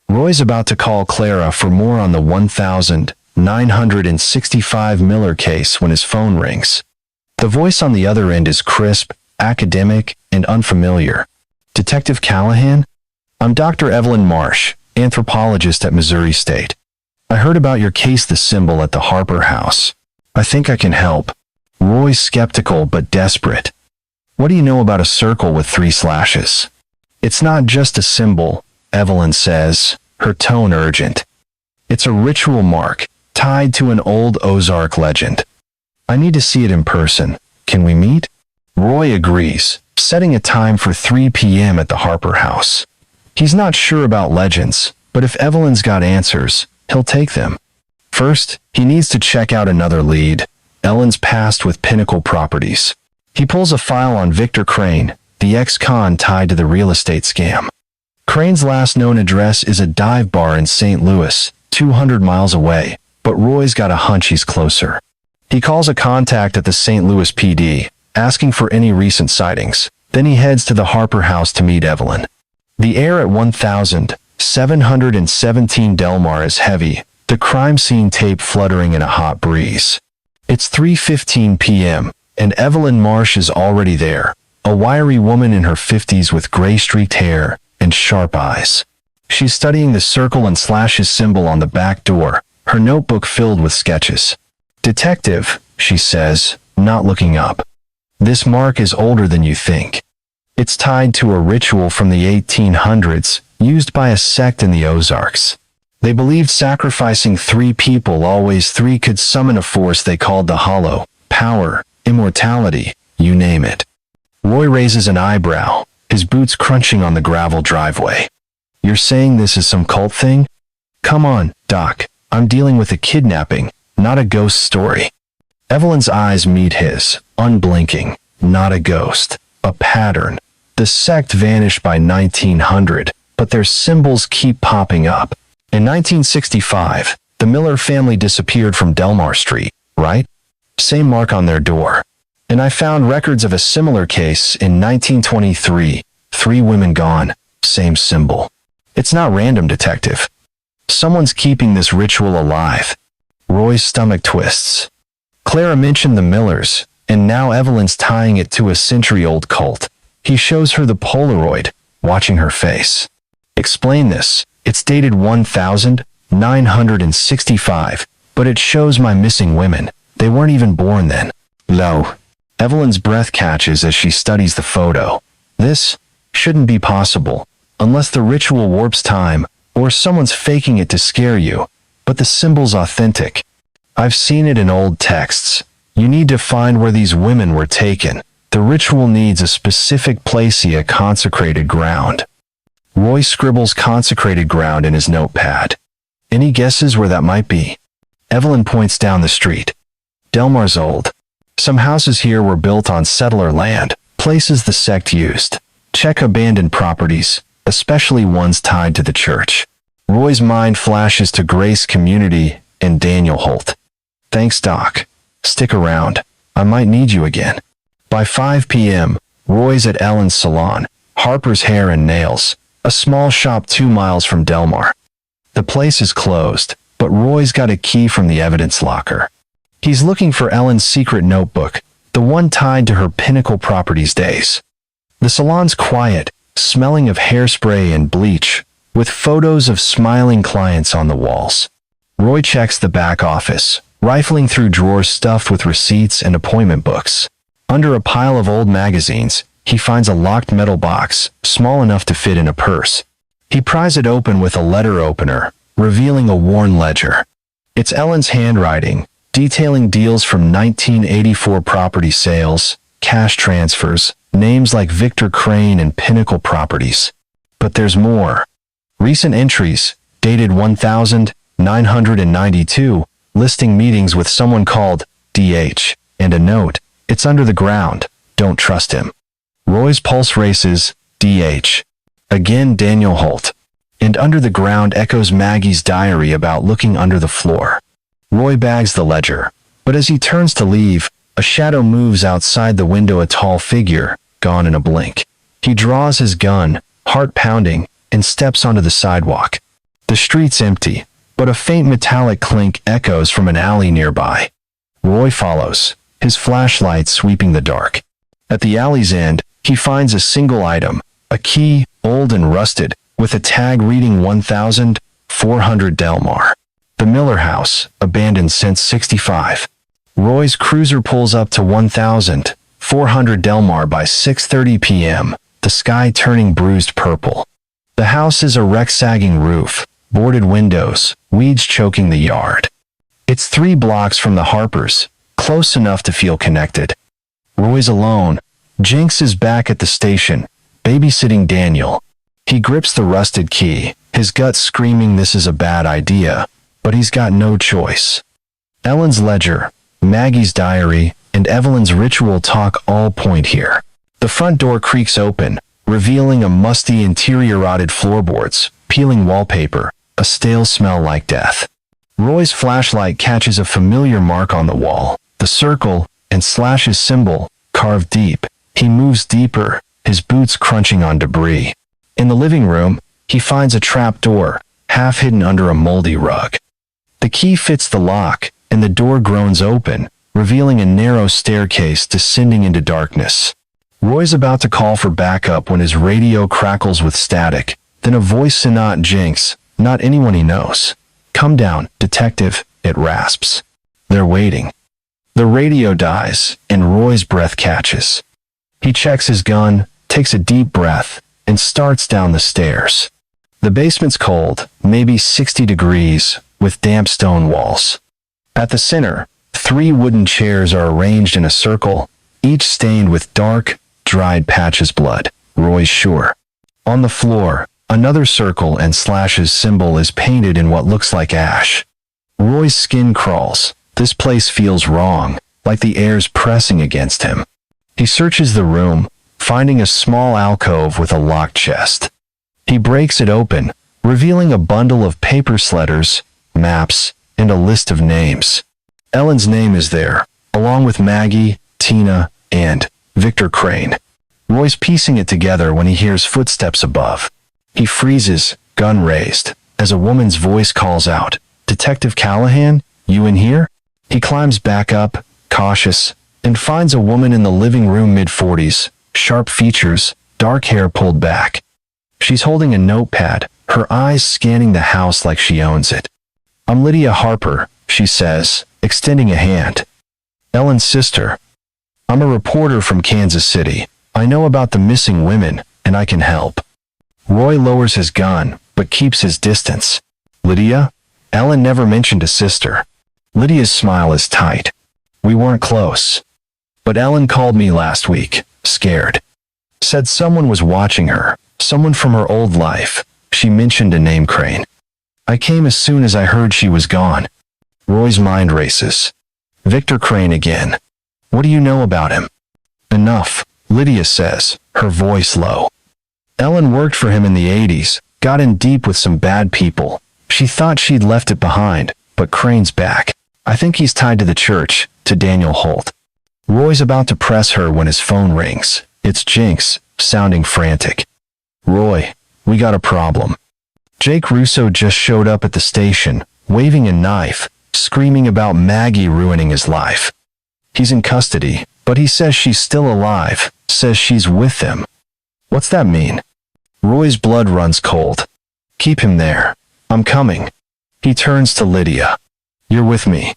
Roy's about to call Clara for more on the 1965 Miller case when his phone rings. The voice on the other end is crisp, academic, and unfamiliar. Detective Callahan? I'm Dr. Evelyn Marsh, anthropologist at Missouri State. I heard about your case, the symbol at the Harper House. I think I can help. Roy's skeptical but desperate. What do you know about a circle with 3 slashes? It's not just a symbol, Evelyn says, her tone urgent. It's a ritual mark, tied to an old Ozark legend. I need to see it in person. Can we meet? Roy agrees, setting a time for 3 p.m. at the Harper House. He's not sure about legends, but if Evelyn's got answers, he'll take them. First, he needs to check out another lead, Ellen's past with Pinnacle Properties. He pulls a file on Victor Crane, the ex-con tied to the real estate scam. Crane's last known address is a dive bar in St. Louis, 200 miles away, but Roy's got a hunch he's closer. He calls a contact at the St. Louis PD, asking for any recent sightings. Then he heads to the Harper House to meet Evelyn. The air at 1717 Delmar is heavy, the crime scene tape fluttering in a hot breeze. It's 3:15 p.m., and Evelyn Marsh is already there, a wiry woman in her 50s with gray-streaked hair and sharp eyes. She's studying the circle and slashes symbol on the back door, her notebook filled with sketches. Detective, she says, not looking up. This mark is older than you think. It's tied to a ritual from the 1800s, used by a sect in the Ozarks. They believed sacrificing 3 people, always 3, could summon a force they called the Hollow, power, immortality, you name it. Roy raises an eyebrow, his boots crunching on the gravel driveway. You're saying this is some cult thing? Come on, Doc, I'm dealing with a kidnapping, not a ghost story. Evelyn's eyes meet his, unblinking. Not a ghost, a pattern. The sect vanished by 1900, but their symbols keep popping up. In 1965, the Miller family disappeared from Delmar Street, right? Same mark on their door. And I found records of a similar case in 1923, 3 women gone, same symbol. It's not random, detective. Someone's keeping this ritual alive. Roy's stomach twists. Clara mentioned the Millers, and now Evelyn's tying it to a century-old cult. He shows her the Polaroid, watching her face. Explain this. It's dated 1965, but it shows my missing women. They weren't even born then. No. Evelyn's breath catches as she studies the photo. This shouldn't be possible, unless the ritual warps time, or someone's faking it to scare you. But the symbol's authentic. I've seen it in old texts. You need to find where these women were taken. The ritual needs a specific place here, consecrated ground. Roy scribbles consecrated ground in his notepad. Any guesses where that might be? Evelyn points down the street. Delmar's old. Some houses here were built on settler land, places the sect used. Check abandoned properties, especially ones tied to the church. Roy's mind flashes to Grace Community and Daniel Holt. Thanks, Doc. Stick around. I might need you again. By 5 p.m., Roy's at Ellen's salon, Harper's Hair and Nails, a small shop 2 miles from Delmar. The place is closed, but Roy's got a key from the evidence locker. He's looking for Ellen's secret notebook, the one tied to her Pinnacle Properties days. The salon's quiet, smelling of hairspray and bleach, with photos of smiling clients on the walls. Roy checks the back office, rifling through drawers stuffed with receipts and appointment books. Under a pile of old magazines, he finds a locked metal box, small enough to fit in a purse. He pries it open with a letter opener, revealing a worn ledger. It's Ellen's handwriting, detailing deals from 1984 property sales, cash transfers, names like Victor Crane and Pinnacle Properties. But there's more. Recent entries, dated 1992, listing meetings with someone called D.H., and a note, it's under the ground, don't trust him. Roy's pulse races, D.H. Again Daniel Holt. And under the ground echoes Maggie's diary about looking under the floor. Roy bags the ledger, but as he turns to leave, a shadow moves outside the window, a tall figure, gone in a blink. He draws his gun, heart pounding, and steps onto the sidewalk. The street's empty, but a faint metallic clink echoes from an alley nearby. Roy follows, his flashlight sweeping the dark. At the alley's end, he finds a single item, a key, old and rusted, with a tag reading 1400 Delmar. The Miller House, abandoned since '65. Roy's cruiser pulls up to 1400 Delmar by 6:30 p.m., the sky turning bruised purple. The house is a wreck-sagging roof, boarded windows, weeds choking the yard. It's 3 blocks from the Harpers, close enough to feel connected. Roy's alone. Jinx is back at the station, babysitting Daniel. He grips the rusted key, his gut screaming this is a bad idea, but he's got no choice. Ellen's ledger, Maggie's diary, and Evelyn's ritual talk all point here. The front door creaks open, revealing a musty interior, rotted floorboards, peeling wallpaper, a stale smell like death. Roy's flashlight catches a familiar mark on the wall, the circle and slashes symbol, carved deep. He moves deeper, his boots crunching on debris. In the living room, he finds a trap door, half hidden under a moldy rug. The key fits the lock, and the door groans open, revealing a narrow staircase descending into darkness. Roy's about to call for backup when his radio crackles with static, then a voice, not Jinx, not anyone he knows. "Come down, detective," it rasps. They're waiting. The radio dies, and Roy's breath catches. He checks his gun, takes a deep breath, and starts down the stairs. The basement's cold, maybe 60 degrees, with damp stone walls. At the center, 3 wooden chairs are arranged in a circle, each stained with dark, dried patches blood, Roy's sure. On the floor, another circle and slashes symbol is painted in what looks like ash. Roy's skin crawls. This place feels wrong, like the air's pressing against him. He searches the room, finding a small alcove with a locked chest. He breaks it open, revealing a bundle of paper letters, maps, and a list of names. Ellen's name is there, along with Maggie, Tina, and Victor Crane. Roy's piecing it together when he hears footsteps above. He freezes, gun raised, as a woman's voice calls out, "Detective Callahan, you in here?" He climbs back up, cautious, and finds a woman in the living room, mid-40s, sharp features, dark hair pulled back. She's holding a notepad, her eyes scanning the house like she owns it. "I'm Lydia Harper," she says, extending a hand. "Ellen's sister. I'm a reporter from Kansas City. I know about the missing women, and I can help." Roy lowers his gun, but keeps his distance. "Lydia? Ellen never mentioned a sister." Lydia's smile is tight. "We weren't close. But Ellen called me last week, scared. Said someone was watching her, someone from her old life. She mentioned a name, Crane. I came as soon as I heard she was gone." Roy's mind races. Victor Crane again. "What do you know about him?" "Enough," Lydia says, her voice low. "Ellen worked for him in the '80s, got in deep with some bad people. She thought she'd left it behind, but Crane's back. I think he's tied to the church, to Daniel Holt." Roy's about to press her when his phone rings. It's Jinx, sounding frantic. "Roy, we got a problem. Jake Russo just showed up at the station, waving a knife, screaming about Maggie ruining his life. He's in custody, but he says she's still alive, says she's with them." "What's that mean?" Roy's blood runs cold. "Keep him there. I'm coming." He turns to Lydia. "You're with me.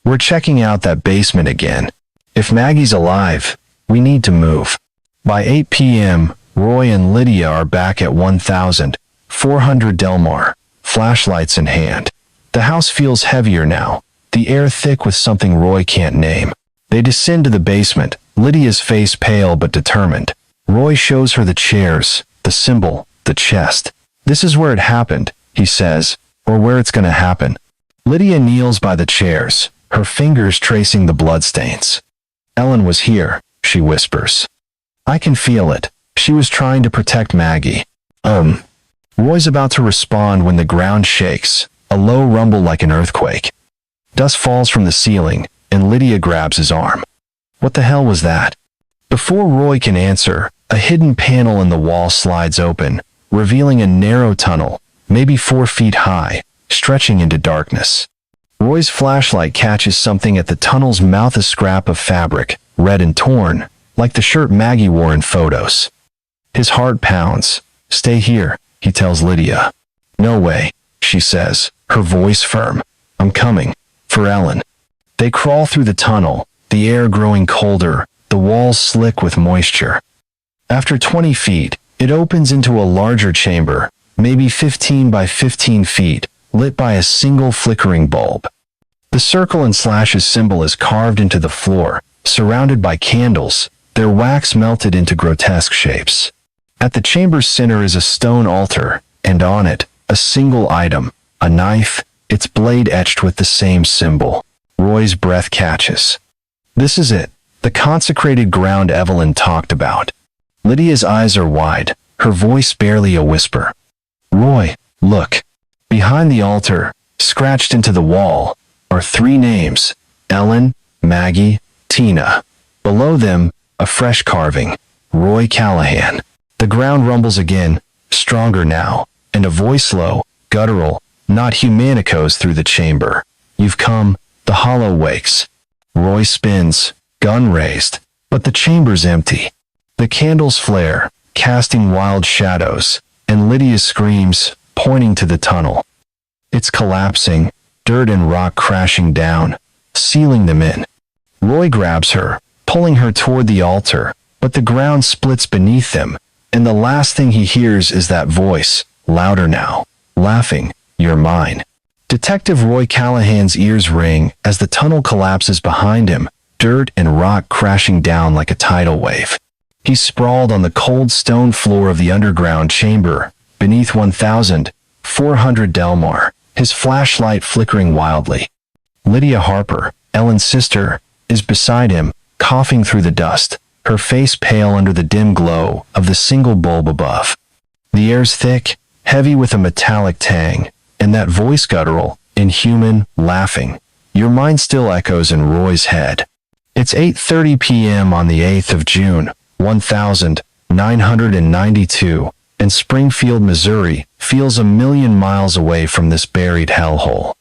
We're checking out that basement again. If Maggie's alive, we need to move." By 8 p.m., Roy and Lydia are back at 1400 Delmar, flashlights in hand. The house feels heavier now, the air thick with something Roy can't name. They descend to the basement, Lydia's face pale but determined. Roy shows her the chairs, the symbol, the chest. "This is where it happened," he says, "or where it's gonna happen." Lydia kneels by the chairs, her fingers tracing the bloodstains. "Ellen was here," she whispers. "I can feel it. She was trying to protect Maggie." Roy's about to respond when the ground shakes, a low rumble like an earthquake. Dust falls from the ceiling, and Lydia grabs his arm. What the hell was that? Before Roy can answer, a hidden panel in the wall slides open, revealing a narrow tunnel, maybe 4 feet high, stretching into darkness. Roy's flashlight catches something at the tunnel's mouth, a scrap of fabric, red and torn, like the shirt Maggie wore in photos. His heart pounds. "Stay here," he tells Lydia. "No way," she says, her voice firm. "I'm coming. For Ellen." They crawl through the tunnel, the air growing colder, the walls slick with moisture. After 20 feet, it opens into a larger chamber, maybe 15 by 15 feet, lit by a single flickering bulb. The circle and slashes symbol is carved into the floor, surrounded by candles, their wax melted into grotesque shapes. At the chamber's center is a stone altar, and on it, a single item, a knife, its blade etched with the same symbol. Roy's breath catches. This is it, the consecrated ground Evelyn talked about. Lydia's eyes are wide, her voice barely a whisper. "Roy, look." Behind the altar, scratched into the wall, are 3 names: Ellen, Maggie, Tina. Below them, a fresh carving: Roy Callahan. The ground rumbles again, stronger now, and a voice low, guttural, not human, echoes through the chamber. "You've come." The hollow wakes. Roy spins, gun raised, but the chamber's empty. The candles flare, casting wild shadows, and Lydia screams, pointing to the tunnel. It's collapsing, dirt and rock crashing down, sealing them in. Roy grabs her, pulling her toward the altar, but the ground splits beneath them, and the last thing he hears is that voice, louder now, laughing, "You're mine." Detective Roy Callahan's ears ring as the tunnel collapses behind him, dirt and rock crashing down like a tidal wave. He's sprawled on the cold stone floor of the underground chamber, beneath 1400 Delmar, his flashlight flickering wildly. Lydia Harper, Ellen's sister, is beside him, coughing through the dust, her face pale under the dim glow of the single bulb above. The air's thick, heavy with a metallic tang, and that voice guttural, inhuman, laughing. Your mind still echoes in Roy's head. It's 8:30 p.m. on the 8th of June, 1992, and Springfield, Missouri, feels a million miles away from this buried hellhole.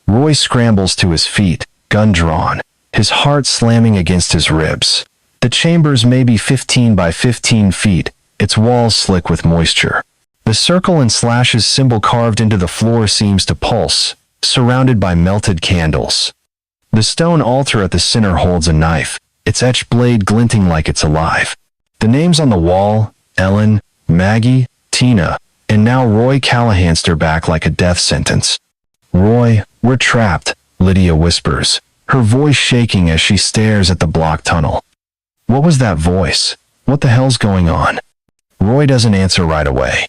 Roy scrambles to his feet, gun drawn, his heart slamming against his ribs. The chamber's maybe 15 by 15 feet, its walls slick with moisture. The circle and slashes symbol carved into the floor seems to pulse, surrounded by melted candles. The stone altar at the center holds a knife, its etched blade glinting like it's alive. The names on the wall, Ellen, Maggie, Tina, and now Roy Callahan, stare back like a death sentence. "Roy, we're trapped," Lydia whispers, her voice shaking as she stares at the blocked tunnel. What was that voice? What the hell's going on? Roy doesn't answer right away.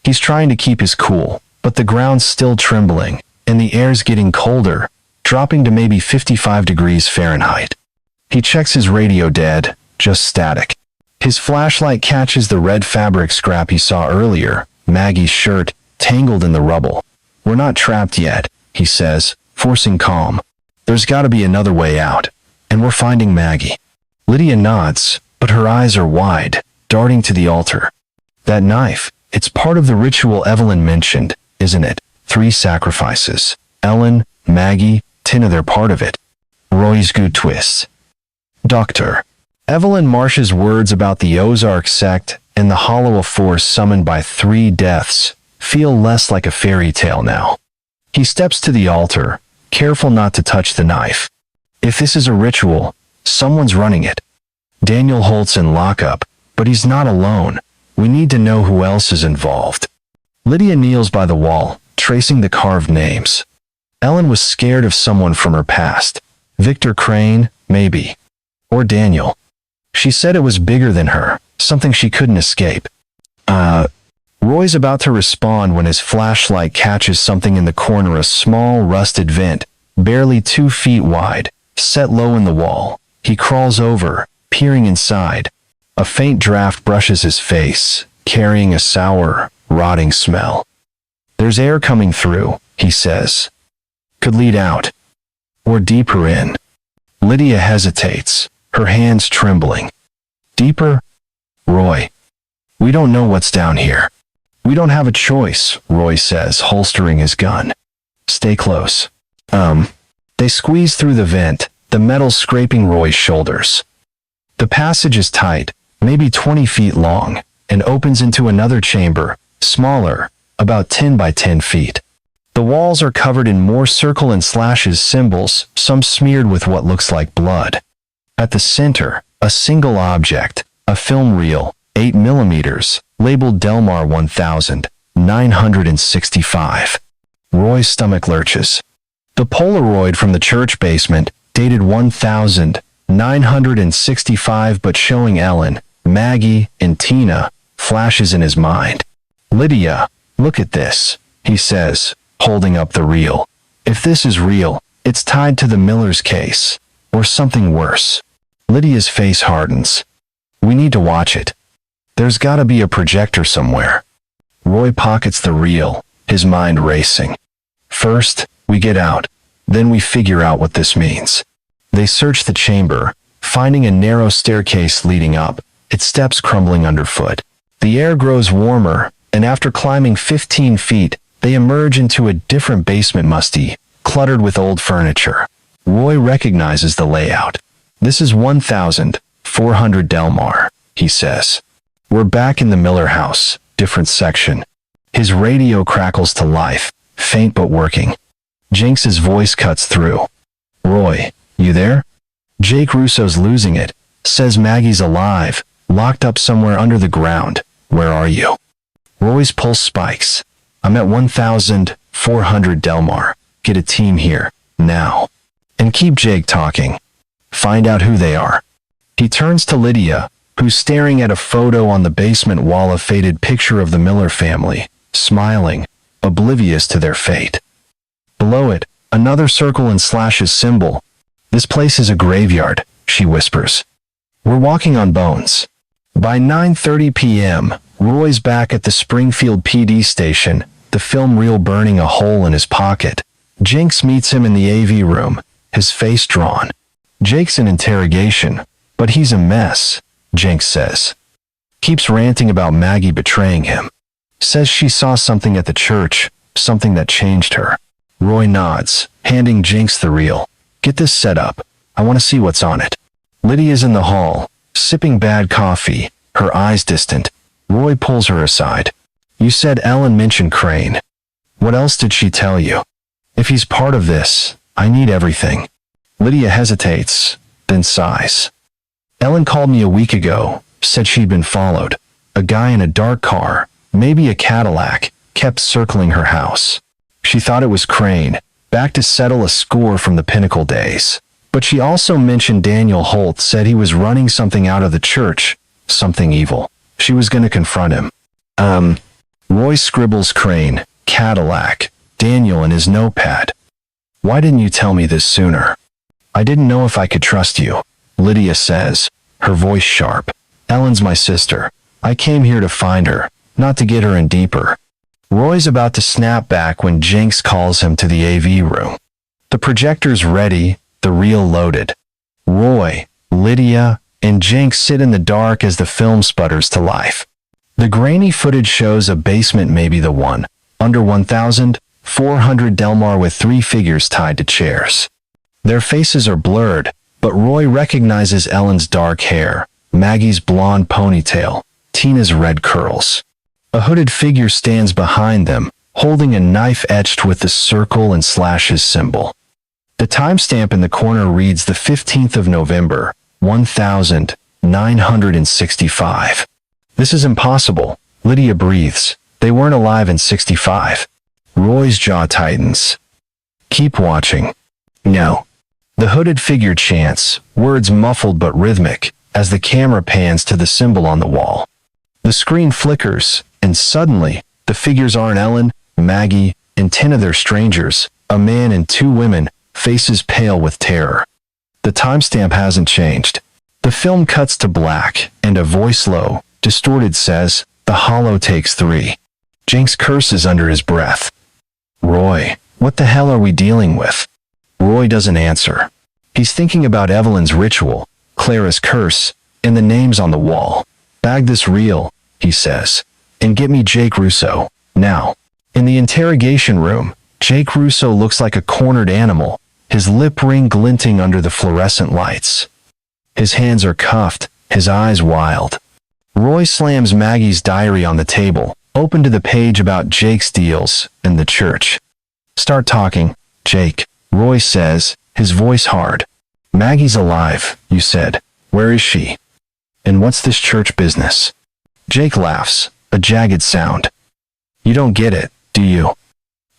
He's trying to keep his cool, but the ground's still trembling, and the air's getting colder, dropping to maybe 55 degrees Fahrenheit. He checks his radio, dead, just static. His flashlight catches the red fabric scrap he saw earlier, Maggie's shirt, tangled in the rubble. "We're not trapped yet," he says, forcing calm. "There's got to be another way out, and we're finding Maggie." Lydia nods, but her eyes are wide, darting to the altar. "That knife, it's part of the ritual Evelyn mentioned, isn't it? 3 sacrifices. Ellen, Maggie, Tina, they're part of it." Roy's goo twists. "Doctor." Evelyn Marsh's words about the Ozark sect and the hollow of force summoned by 3 deaths feel less like a fairy tale now. He steps to the altar, careful not to touch the knife. If this is a ritual, someone's running it. Daniel Holt's in lockup, but he's not alone. We need to know who else is involved. Lydia kneels by the wall, tracing the carved names. Ellen was scared of someone from her past. Victor Crane, maybe. Or Daniel. She said it was bigger than her, something she couldn't escape. Roy's about to respond when his flashlight catches something in the corner, a small, rusted vent, barely 2 feet wide, set low in the wall. He crawls over, peering inside. A faint draft brushes his face, carrying a sour, rotting smell. "There's air coming through," he says. "Could lead out. Or deeper in." Lydia hesitates, her hands trembling. "Deeper? Roy, we don't know what's down here." We don't have a choice, Roy says, holstering his gun. Stay close. They squeeze through the vent, the metal scraping Roy's shoulders. The passage is tight, maybe 20 feet long, and opens into another chamber, smaller, about 10 by 10 feet. The walls are covered in more circle and slashes symbols, some smeared with what looks like blood. At the center, a single object, a film reel, 8 millimeters, labeled Delmar 1965. Roy's stomach lurches. The Polaroid from the church basement, dated 1965 but showing Ellen, Maggie, and Tina, flashes in his mind. Lydia, look at this, he says, holding up the reel. If this is real, it's tied to the Miller's case, or something worse. Lydia's face hardens. We need to watch it. There's gotta be a projector somewhere. Roy pockets the reel, his mind racing. First, we get out. Then we figure out what this means. They search the chamber, finding a narrow staircase leading up, its steps crumbling underfoot. The air grows warmer, and after climbing 15 feet, they emerge into a different basement, musty, cluttered with old furniture. Roy recognizes the layout. This is 1400 Delmar, he says. We're back in the Miller house, different section. His radio crackles to life, faint but working. Jinx's voice cuts through. Roy, you there? Jake Russo's losing it, says Maggie's alive, locked up somewhere under the ground. Where are you? Roy's pulse spikes. I'm at 1400 Delmar. Get a team here, now. And keep Jake talking. Find out who they are. He turns to Lydia, who's staring at a photo on the basement wall, a faded picture of the Miller family, smiling, oblivious to their fate. Below it, another circle and slashes symbol. This place is a graveyard, she whispers. We're walking on bones. By 9:30 p.m., Roy's back at the Springfield PD station, the film reel burning a hole in his pocket. Jinx meets him in the AV room, his face drawn. Jake's in interrogation, but he's a mess, Jinx says. Keeps ranting about Maggie betraying him. Says she saw something at the church, something that changed her. Roy nods, handing Jinx the reel. Get this set up. I want to see what's on it. Lydia's in the hall, sipping bad coffee, her eyes distant. Roy pulls her aside. You said Ellen mentioned Crane. What else did she tell you? If he's part of this, I need everything. Lydia hesitates, then sighs. Ellen called me a week ago, said she'd been followed. A guy in a dark car, maybe a Cadillac, kept circling her house. She thought it was Crane, back to settle a score from the Pinnacle days. But she also mentioned Daniel Holt said he was running something out of the church, something evil. She was going to confront him. Roy scribbles Crane, Cadillac, Daniel in his notepad. Why didn't you tell me this sooner? I didn't know if I could trust you, Lydia says, her voice sharp. Ellen's my sister. I came here to find her, not to get her in deeper. Roy's about to snap back when Jinx calls him to the AV room. The projector's ready, the reel loaded. Roy, Lydia, and Jinx sit in the dark as the film sputters to life. The grainy footage shows a basement, maybe the one, under 1400 Delmar, with 3 figures tied to chairs. Their faces are blurred, but Roy recognizes Ellen's dark hair, Maggie's blonde ponytail, Tina's red curls. A hooded figure stands behind them, holding a knife etched with the circle and slashes symbol. The timestamp in the corner reads the 15th of November, 1965. This is impossible, Lydia breathes. They weren't alive in 65. Roy's jaw tightens. Keep watching. No. The hooded figure chants, words muffled but rhythmic, as the camera pans to the symbol on the wall. The screen flickers, and suddenly, the figures aren't Ellen, Maggie, and 10 of their strangers, a man and 2 women, faces pale with terror. The timestamp hasn't changed. The film cuts to black, and a voice, low, distorted, says, "The hollow takes 3. Jinx curses under his breath. Roy, what the hell are we dealing with? Roy doesn't answer. He's thinking about Evelyn's ritual, Clara's curse, and the names on the wall. Bag this reel, he says. and get me Jake Russo, now." In the interrogation room, Jake Russo looks like a cornered animal, his lip ring glinting under the fluorescent lights. His hands are cuffed, his eyes wild. Roy slams Maggie's diary on the table, open to the page about Jake's deals and the church. "Start talking, Jake," Roy says, his voice hard. "Maggie's alive, you said. Where is she? And what's this church business?" Jake laughs, a jagged sound. "You don't get it, do you?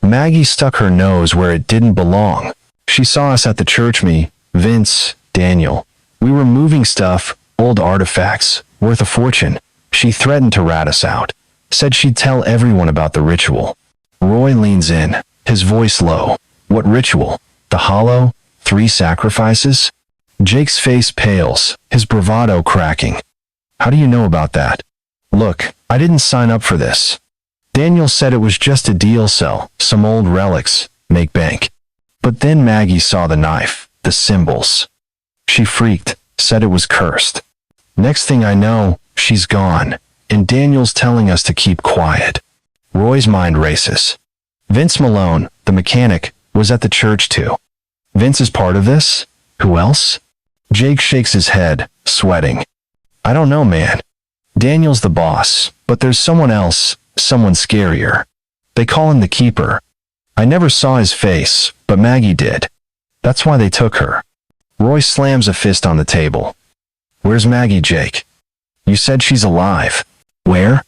Maggie stuck her nose where it didn't belong. She saw us at the church, me, Vince, Daniel. We were moving stuff, old artifacts, worth a fortune. She threatened to rat us out. Said she'd tell everyone about the ritual." Roy leans in, his voice low. "What ritual? The hollow? 3 sacrifices?" Jake's face pales, his bravado cracking. "How do you know about that?" "Look, I didn't sign up for this. Daniel said it was just a deal, sell some old relics, make bank. But then Maggie saw the knife, the symbols. She freaked, said it was cursed. Next thing I know, she's gone, and Daniel's telling us to keep quiet." Roy's mind races. Vince Malone, the mechanic, was at the church too. "Vince is part of this? Who else?" Jake shakes his head, sweating. "I don't know, man. Daniel's the boss, but there's someone else, someone scarier. They call him the Keeper. I never saw his face, but Maggie did. That's why they took her." Roy slams a fist on the table. "Where's Maggie, Jake? You said she's alive. Where?"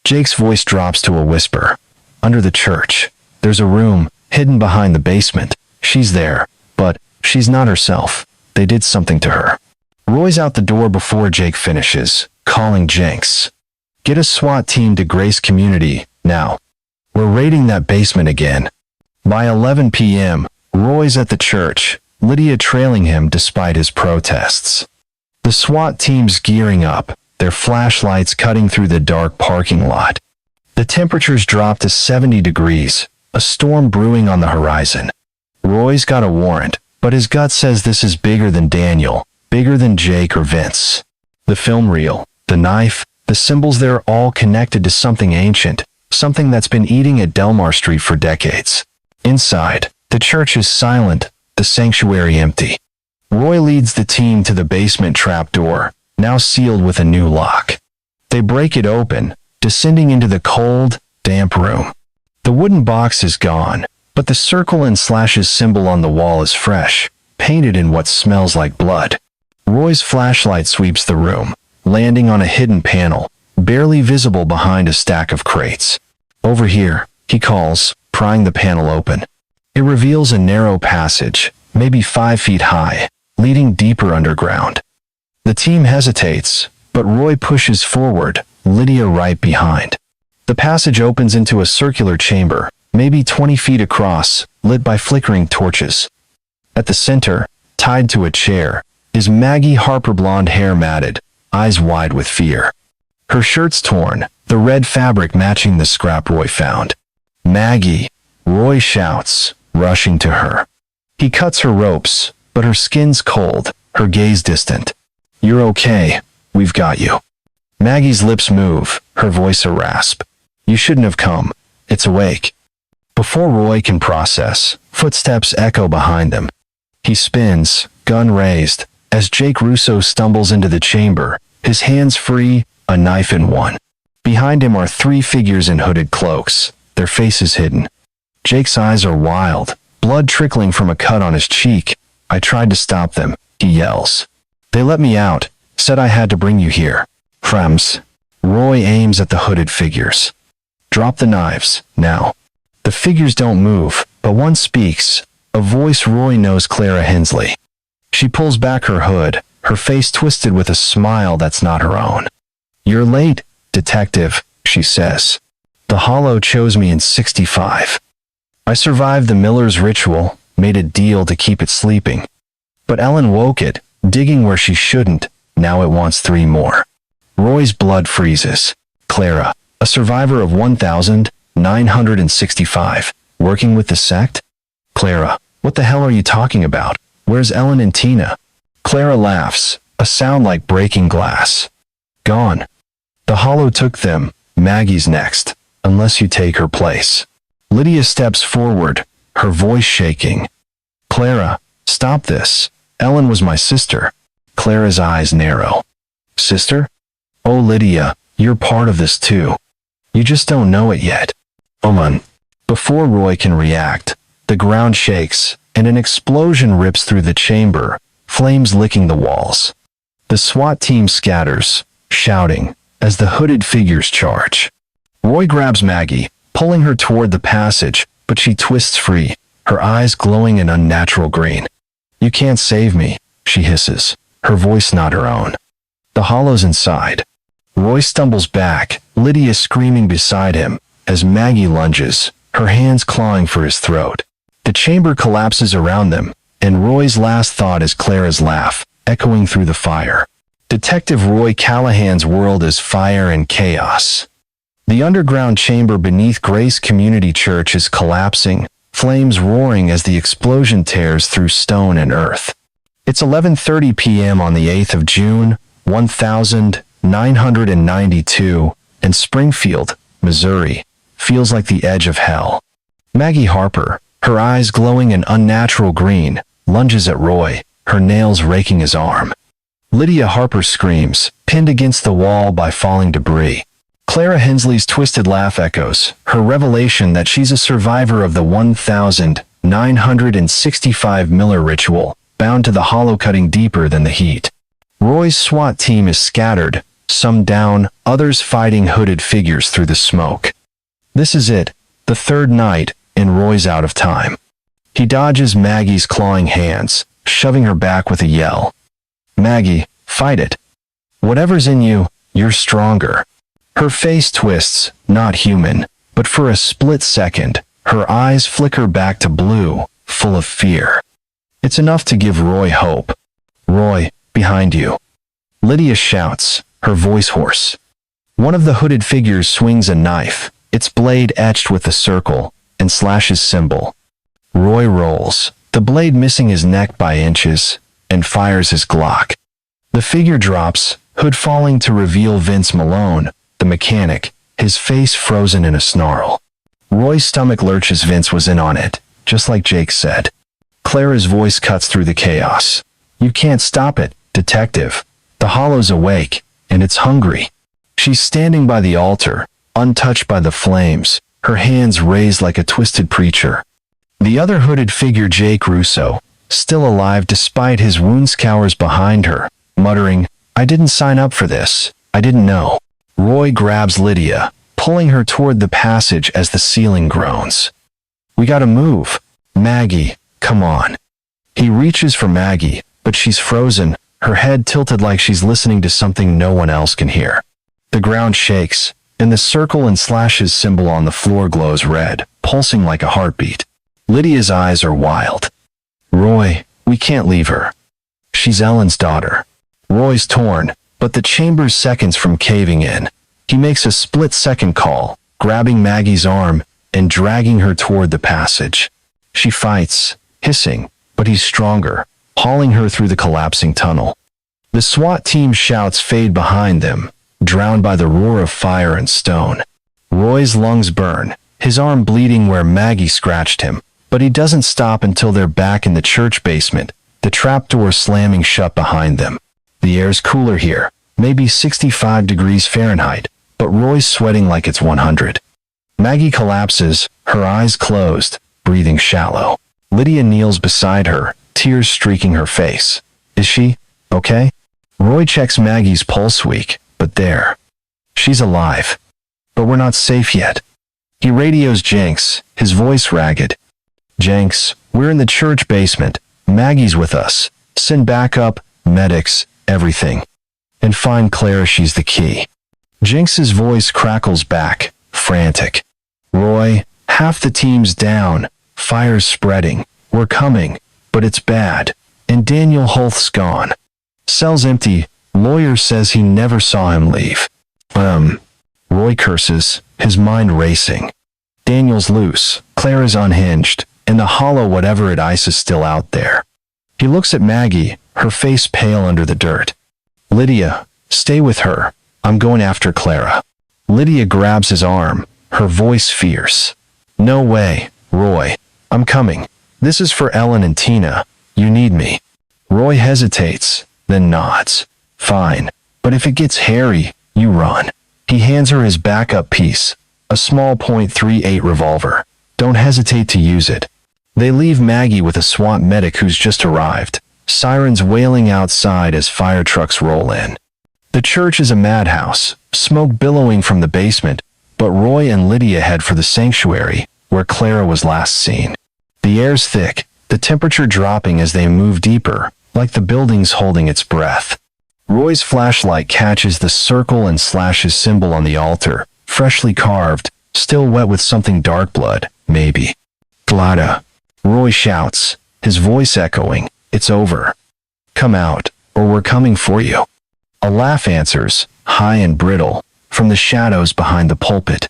Jake's voice drops to a whisper. "Under the church. There's a room, hidden behind the basement. She's there, but she's not herself. They did something to her." Roy's out the door before Jake finishes, calling Jenks. "Get a SWAT team to Grace Community, now. We're raiding that basement again." By 11 p.m., Roy's at the church, Lydia trailing him despite his protests. The SWAT team's gearing up, their flashlights cutting through the dark parking lot. The temperature's dropped to 70 degrees, a storm brewing on the horizon. Roy's got a warrant, but his gut says this is bigger than Daniel, bigger than Jake or Vince. The film reel, the knife, the symbols, they're all connected to something ancient, something that's been eating at Delmar Street for decades. Inside, the church is silent, the sanctuary empty. Roy leads the team to the basement trapdoor, now sealed with a new lock. They break it open, descending into the cold, damp room. The wooden box is gone, but the circle and slashes symbol on the wall is fresh, painted in what smells like blood. Roy's flashlight sweeps the room, landing on a hidden panel, barely visible behind a stack of crates. "Over here," he calls, prying the panel open. It reveals a narrow passage, maybe 5 feet high, leading deeper underground. The team hesitates, but Roy pushes forward, Lydia right behind. The passage opens into a circular chamber, maybe 20 feet across, lit by flickering torches. At the center, tied to a chair, is Maggie Harper, blonde hair matted, eyes wide with fear. Her shirt's torn, the red fabric matching the scrap Roy found. "Maggie!" Roy shouts, rushing to her. He cuts her ropes, but her skin's cold, her gaze distant. "You're okay. We've got you." Maggie's lips move, her voice a rasp. "You shouldn't have come. It's awake." Before Roy can process, footsteps echo behind him. He spins, gun raised, as Jake Russo stumbles into the chamber, his hands free, a knife in one. Behind him are 3 figures in hooded cloaks, their faces hidden. Jake's eyes are wild, blood trickling from a cut on his cheek. "I tried to stop them," he yells. "They let me out, said I had to bring you here." "Frems." Roy aims at the hooded figures. "Drop the knives, now." The figures don't move, but one speaks, a voice Roy knows, Clara Hensley. She pulls back her hood, her face twisted with a smile that's not her own. "You're late, detective," she says. "The Hollow chose me in '65. I survived the Miller's ritual, made a deal to keep it sleeping. But Ellen woke it, digging where she shouldn't, now it wants 3 more. Roy's blood freezes. "Clara, a survivor of 1965, working with the sect?" "Clara, what the hell are you talking about? Where's Ellen and Tina?" Clara laughs, a sound like breaking glass. "Gone. The Hollow took them, Maggie's next, unless you take her place. Lydia steps forward, her voice shaking. Clara, stop this. Ellen was my sister. Clara's eyes narrow. Sister? Oh, Lydia, you're part of this too. You just don't know it yet. Oman. Before Roy can react, the ground shakes, and an explosion rips through the chamber, flames licking the walls. The SWAT team scatters, shouting, as the hooded figures charge. Roy grabs Maggie, pulling her toward the passage, but she twists free, her eyes glowing an unnatural green. You can't save me, she hisses, her voice not her own. The hollow's inside. Roy stumbles back, Lydia screaming beside him, as Maggie lunges, her hands clawing for his throat. The chamber collapses around them, and Roy's last thought is Clara's laugh, echoing through the fire. Detective Roy Callahan's world is fire and chaos. The underground chamber beneath Grace Community Church is collapsing, flames roaring as the explosion tears through stone and earth. It's 11:30 p.m. on the 8th of June, 1992, and Springfield, Missouri, feels like the edge of hell. Maggie Harper, her eyes glowing an unnatural green, lunges at Roy, her nails raking his arm. Lydia Harper screams, pinned against the wall by falling debris. Clara Hensley's twisted laugh echoes, her revelation that she's a survivor of the 1965 Miller ritual, bound to the hollow cutting deeper than the heat. Roy's SWAT team is scattered, some down, others fighting hooded figures through the smoke. This is it, the third night, and Roy's out of time. He dodges Maggie's clawing hands, shoving her back with a yell. Maggie, fight it. Whatever's in you, you're stronger. Her face twists, not human, but for a split second, her eyes flicker back to blue, full of fear. It's enough to give Roy hope. Roy, behind you. Lydia shouts, her voice hoarse. One of the hooded figures swings a knife, its blade etched with the circle, and slashes symbol. Roy rolls, the blade missing his neck by inches, and fires his Glock. The figure drops, hood falling to reveal Vince Malone, the mechanic, his face frozen in a snarl. Roy's stomach lurches. Vince was in on it, just like Jake said. Clara's voice cuts through the chaos. You can't stop it, detective. The hollow's awake, and it's hungry. She's standing by the altar, untouched by the flames, her hands raised like a twisted preacher. The other hooded figure, Jake Russo, still alive despite his wounds, cowers behind her, muttering, I didn't sign up for this. I didn't know. Roy grabs Lydia, pulling her toward the passage as the ceiling groans. We gotta move. Maggie, come on. He reaches for Maggie, but she's frozen, her head tilted like she's listening to something no one else can hear. The ground shakes, and the circle and slashes symbol on the floor glows red, pulsing like a heartbeat. Lydia's eyes are wild. Roy, we can't leave her. She's Ellen's daughter. Roy's torn, but the chamber's seconds from caving in. He makes a split-second call, grabbing Maggie's arm and dragging her toward the passage. She fights, hissing, but he's stronger, hauling her through the collapsing tunnel. The SWAT team shouts fade behind them, drowned by the roar of fire and stone. Roy's lungs burn, his arm bleeding where Maggie scratched him, but he doesn't stop until they're back in the church basement, the trapdoor slamming shut behind them. The air's cooler here, maybe 65 degrees Fahrenheit, but Roy's sweating like it's 100. Maggie collapses, her eyes closed, breathing shallow. Lydia kneels beside her, tears streaking her face. Is she okay? Roy checks Maggie's pulse, weak, but there. She's alive. But we're not safe yet. He radios Jenks, his voice ragged. Jenks, we're in the church basement. Maggie's with us. Send backup, medics, everything. And find Clara, she's the key. Jenks's voice crackles back, frantic. Roy, half the team's down. Fire's spreading. We're coming, but it's bad. And Daniel Holth's gone. Cell's empty. Lawyer says he never saw him leave. Roy curses, his mind racing. Daniel's loose, Clara's unhinged, and the hollow whatever it ice is still out there. He looks at Maggie, her face pale under the dirt. Lydia, stay with her. I'm going after Clara. Lydia grabs his arm, her voice fierce. No way, Roy. I'm coming. This is for Ellen and Tina. You need me. Roy hesitates, then nods. Fine. But if it gets hairy, you run. He hands her his backup piece, a small .38 revolver. Don't hesitate to use it. They leave Maggie with a SWAT medic who's just arrived, sirens wailing outside as fire trucks roll in. The church is a madhouse, smoke billowing from the basement, but Roy and Lydia head for the sanctuary, where Clara was last seen. The air's thick, the temperature dropping as they move deeper, like the building's holding its breath. Roy's flashlight catches the circle and slashes symbol on the altar, freshly carved, still wet with something dark blood, maybe. Glada. Roy shouts, his voice echoing, it's over. Come out, or we're coming for you. A laugh answers, high and brittle, from the shadows behind the pulpit.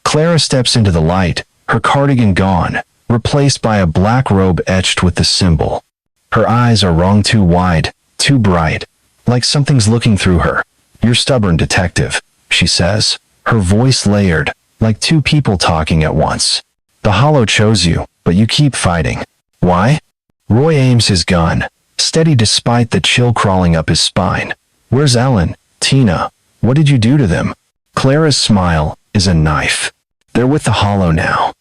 Clara steps into the light, her cardigan gone, replaced by a black robe etched with the symbol. Her eyes are wrung too wide, too bright, like something's looking through her. You're stubborn, detective, she says, her voice layered, like two people talking at once. The Hollow chose you, but you keep fighting. Why? Roy aims his gun, steady despite the chill crawling up his spine. Where's Ellen? Tina? What did you do to them? Clara's smile is a knife. They're with the Hollow now.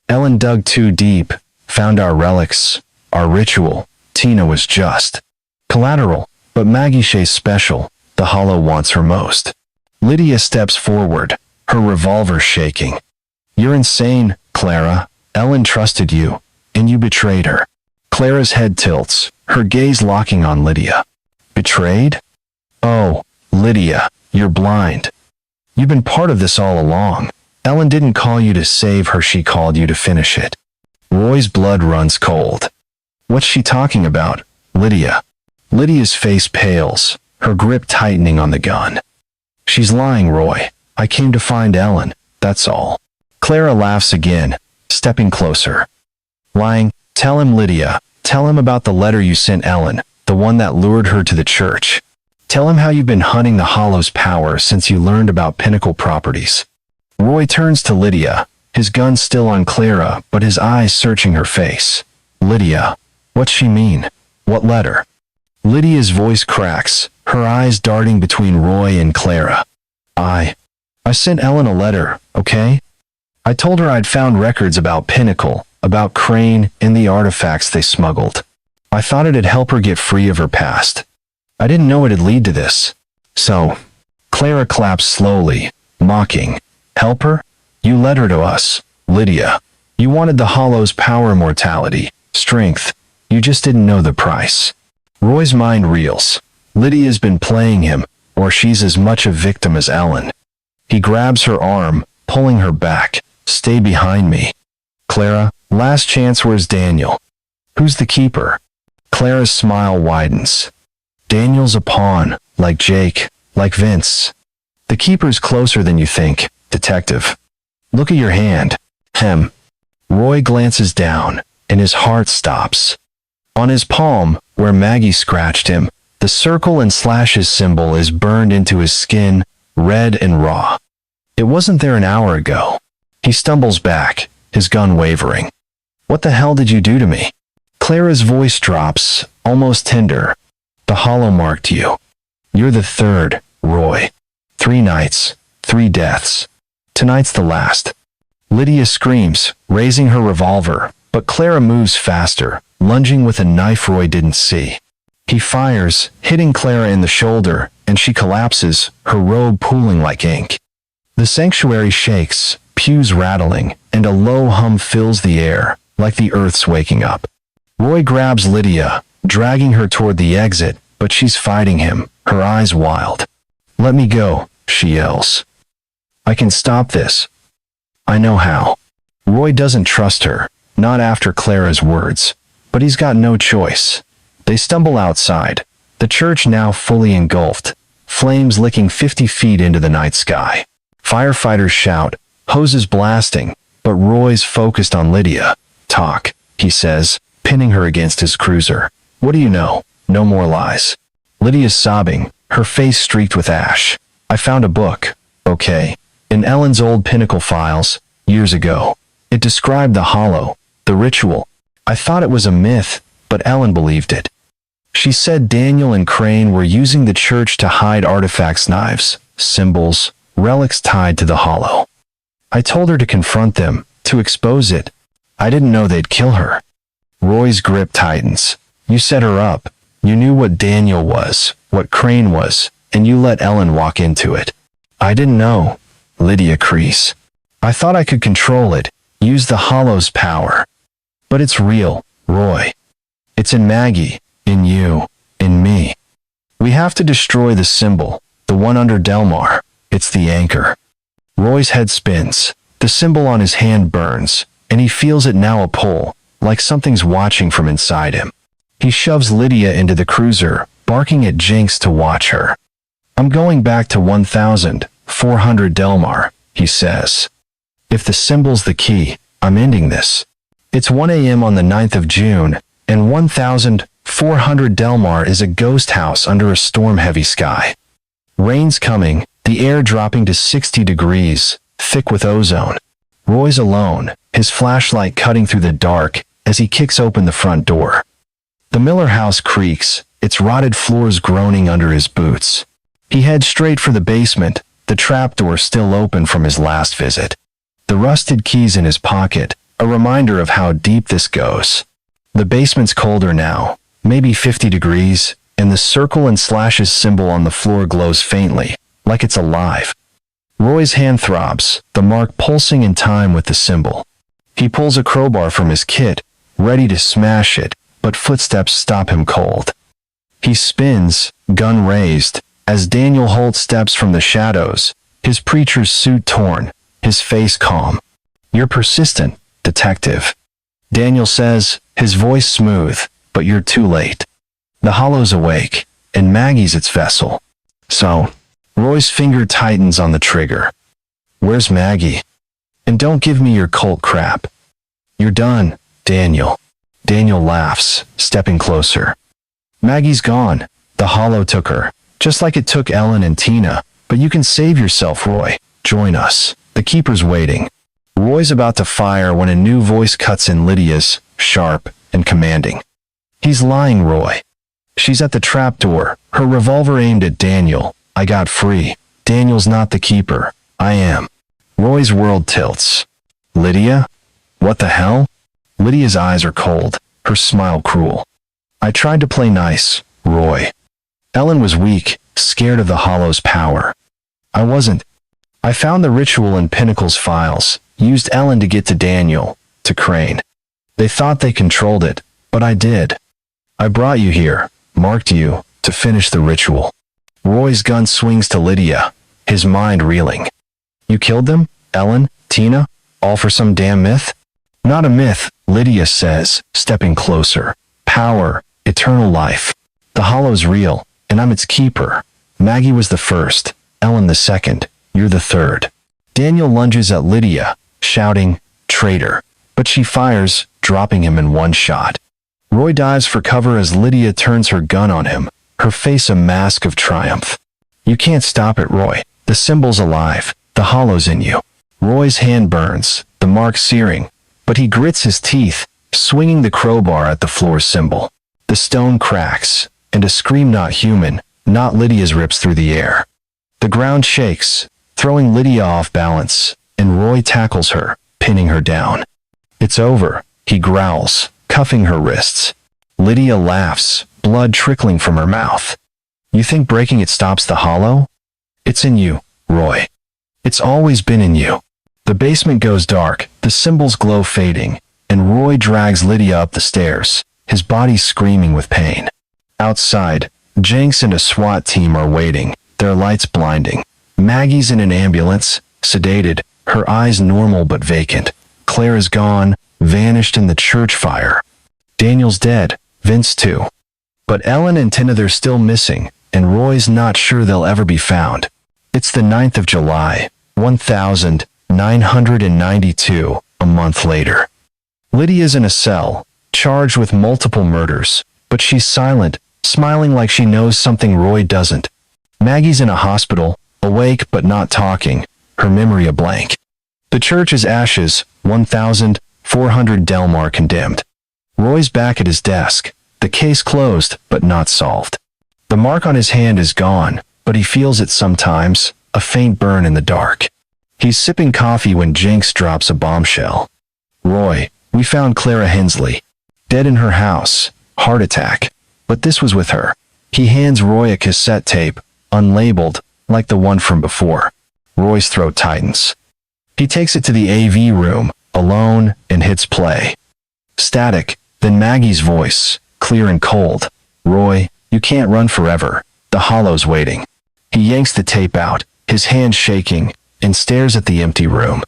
Ellen dug too deep, found our relics, our ritual. Tina was just collateral, but Maggie Shea's special. The Hollow wants her most. Lydia steps forward, her revolver shaking. You're insane, Clara. Ellen trusted you, and you betrayed her. Clara's head tilts, her gaze locking on Lydia. Betrayed? Oh, Lydia, you're blind. You've been part of this all along. Ellen didn't call you to save her, she called you to finish it. Roy's blood runs cold. What's she talking about, Lydia? Lydia's face pales, her grip tightening on the gun. She's lying, Roy. I came to find Ellen, that's all. Clara laughs again, stepping closer. Lying? Tell him, Lydia. Tell him about the letter you sent Ellen, the one that lured her to the church. Tell him how you've been hunting the Hollow's power since you learned about Pinnacle Properties. Roy turns to Lydia, his gun still on Clara, but his eyes searching her face. Lydia, what's she mean? What letter? Lydia's voice cracks, her eyes darting between Roy and Clara. I sent Ellen a letter, okay? I told her I'd found records about Pinnacle, about Crane, and the artifacts they smuggled. I thought it'd help her get free of her past. I didn't know it'd lead to this. So, Clara claps slowly, mocking. Help her? You led her to us, Lydia. You wanted the Hollow's power, immortality, strength. You just didn't know the price. Roy's mind reels. Lydia's been playing him, or she's as much a victim as Ellen. He grabs her arm, pulling her back. Stay behind me. Clara, last chance, where's Daniel? Who's the keeper? Clara's smile widens. Daniel's a pawn, like Jake, like Vince. The keeper's closer than you think, detective. Look at your hand. Hem. Roy glances down, and his heart stops. On his palm, where Maggie scratched him, the circle and slashes symbol is burned into his skin, red and raw. It wasn't there an hour ago. He stumbles back, his gun wavering. What the hell did you do to me? Clara's voice drops, almost tender. The Hollow marked you. You're the third, Roy. 3 nights, 3 deaths. Tonight's the last. Lydia screams, raising her revolver, but Clara moves faster, lunging with a knife Roy didn't see. He fires, hitting Clara in the shoulder, and she collapses, her robe pooling like ink. The sanctuary shakes, pews rattling, and a low hum fills the air, like the earth's waking up. Roy grabs Lydia, dragging her toward the exit, but she's fighting him, her eyes wild. Let me go, she yells. I can stop this. I know how. Roy doesn't trust her, not after Clara's words, but he's got no choice. They stumble outside, the church now fully engulfed, flames licking 50 feet into the night sky. Firefighters shout, hoses blasting, but Roy's focused on Lydia. Talk, he says, pinning her against his cruiser. What do you know? No more lies. Lydia's sobbing, her face streaked with ash. I found a book. Okay. In Ellen's old Pinnacle files, years ago, it described the hollow, the ritual. I thought it was a myth, but Ellen believed it. She said Daniel and Crane were using the church to hide artifacts, knives, symbols, relics tied to the hollow. I told her to confront them, to expose it. I didn't know they'd kill her. Roy's grip tightens. You set her up. You knew what Daniel was, what Crane was, and you let Ellen walk into it. I didn't know. Lydia Crease. I thought I could control it, use the hollow's power. But it's real, Roy. It's in Maggie, in you, in me. We have to destroy the symbol, the one under Delmar. It's the anchor. Roy's head spins. The symbol on his hand burns, and he feels it now, a pull, like something's watching from inside him. He shoves Lydia into the cruiser, barking at Jinx to watch her. I'm going back to 1400 Delmar, he says. If the symbol's the key, I'm ending this. It's 1 a.m. on the 9th of June, and 1400 Delmar is a ghost house under a storm-heavy sky. Rain's coming, the air dropping to 60 degrees, thick with ozone. Roy's alone, his flashlight cutting through the dark as he kicks open the front door. The Miller house creaks, its rotted floors groaning under his boots. He heads straight for the basement, the trapdoor still open from his last visit. The rusted keys in his pocket, a reminder of how deep this goes. The basement's colder now, maybe 50 degrees, and the circle and slashes symbol on the floor glows faintly, like it's alive. Roy's hand throbs, the mark pulsing in time with the symbol. He pulls a crowbar from his kit, ready to smash it, but footsteps stop him cold. He spins, gun raised, as Daniel Holt steps from the shadows, his preacher's suit torn, his face calm. You're persistent, detective. Daniel says, his voice smooth, but you're too late. The hollow's awake, and Maggie's its vessel. So, Roy's finger tightens on the trigger. Where's Maggie? And don't give me your cult crap. You're done, Daniel. Daniel laughs, stepping closer. Maggie's gone. The hollow took her, just like it took Ellen and Tina. But you can save yourself, Roy. Join us. The keeper's waiting. Roy's about to fire when a new voice cuts in, Lydia's, sharp and commanding. He's lying, Roy. She's at the trapdoor, her revolver aimed at Daniel. I got free. Daniel's not the keeper. I am. Roy's world tilts. Lydia? What the hell? Lydia's eyes are cold, her smile cruel. I tried to play nice, Roy. Ellen was weak, scared of the hollow's power. I wasn't. I found the ritual in Pinnacle's files, used Ellen to get to Daniel, to Crane. They thought they controlled it, but I did. I brought you here, marked you, to finish the ritual. Roy's gun swings to Lydia, his mind reeling. You killed them? Ellen? Tina? All for some damn myth? Not a myth, Lydia says, stepping closer. Power, eternal life. The hollow's real, and I'm its keeper. Maggie was the first, Ellen the second, you're the third. Daniel lunges at Lydia, shouting, traitor. But she fires, dropping him in one shot. Roy dives for cover as Lydia turns her gun on him, her face a mask of triumph. You can't stop it, Roy. The symbol's alive. The hollow's in you. Roy's hand burns, the mark searing, but he grits his teeth, swinging the crowbar at the floor symbol. The stone cracks, and a scream not human, not Lydia's rips through the air. The ground shakes, throwing Lydia off balance, and Roy tackles her, pinning her down. It's over, he growls, cuffing her wrists. Lydia laughs, blood trickling from her mouth. You think breaking it stops the hollow? It's in you, Roy. It's always been in you. The basement goes dark, the symbol's glow fading, and Roy drags Lydia up the stairs, his body screaming with pain. Outside, Jinx and a SWAT team are waiting, their lights blinding. Maggie's in an ambulance, sedated, her eyes normal but vacant. Claire is gone, vanished in the church fire. Daniel's dead, Vince too. But Ellen and Tina, they're still missing, and Roy's not sure they'll ever be found. It's the 9th of July, 1992, a month later. Lydia's in a cell, charged with multiple murders, but she's silent, smiling like she knows something Roy doesn't. Maggie's in a hospital, awake but not talking, her memory a blank. The church is ashes, 1,400 Delmar condemned. Roy's back at his desk, the case closed, but not solved. The mark on his hand is gone, but he feels it sometimes, a faint burn in the dark. He's sipping coffee when Jinx drops a bombshell. Roy, we found Clara Hensley. Dead in her house, heart attack. But this was with her. He hands Roy a cassette tape, unlabeled, like the one from before. Roy's throat tightens. He takes it to the AV room, alone, and hits play. Static, then Maggie's voice, clear and cold. Roy, you can't run forever. The hollow's waiting. He yanks the tape out, his hand shaking, and stares at the empty room.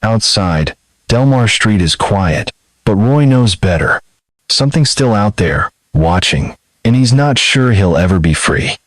Outside, Delmar Street is quiet, but Roy knows better. Something's still out there, watching, and he's not sure he'll ever be free.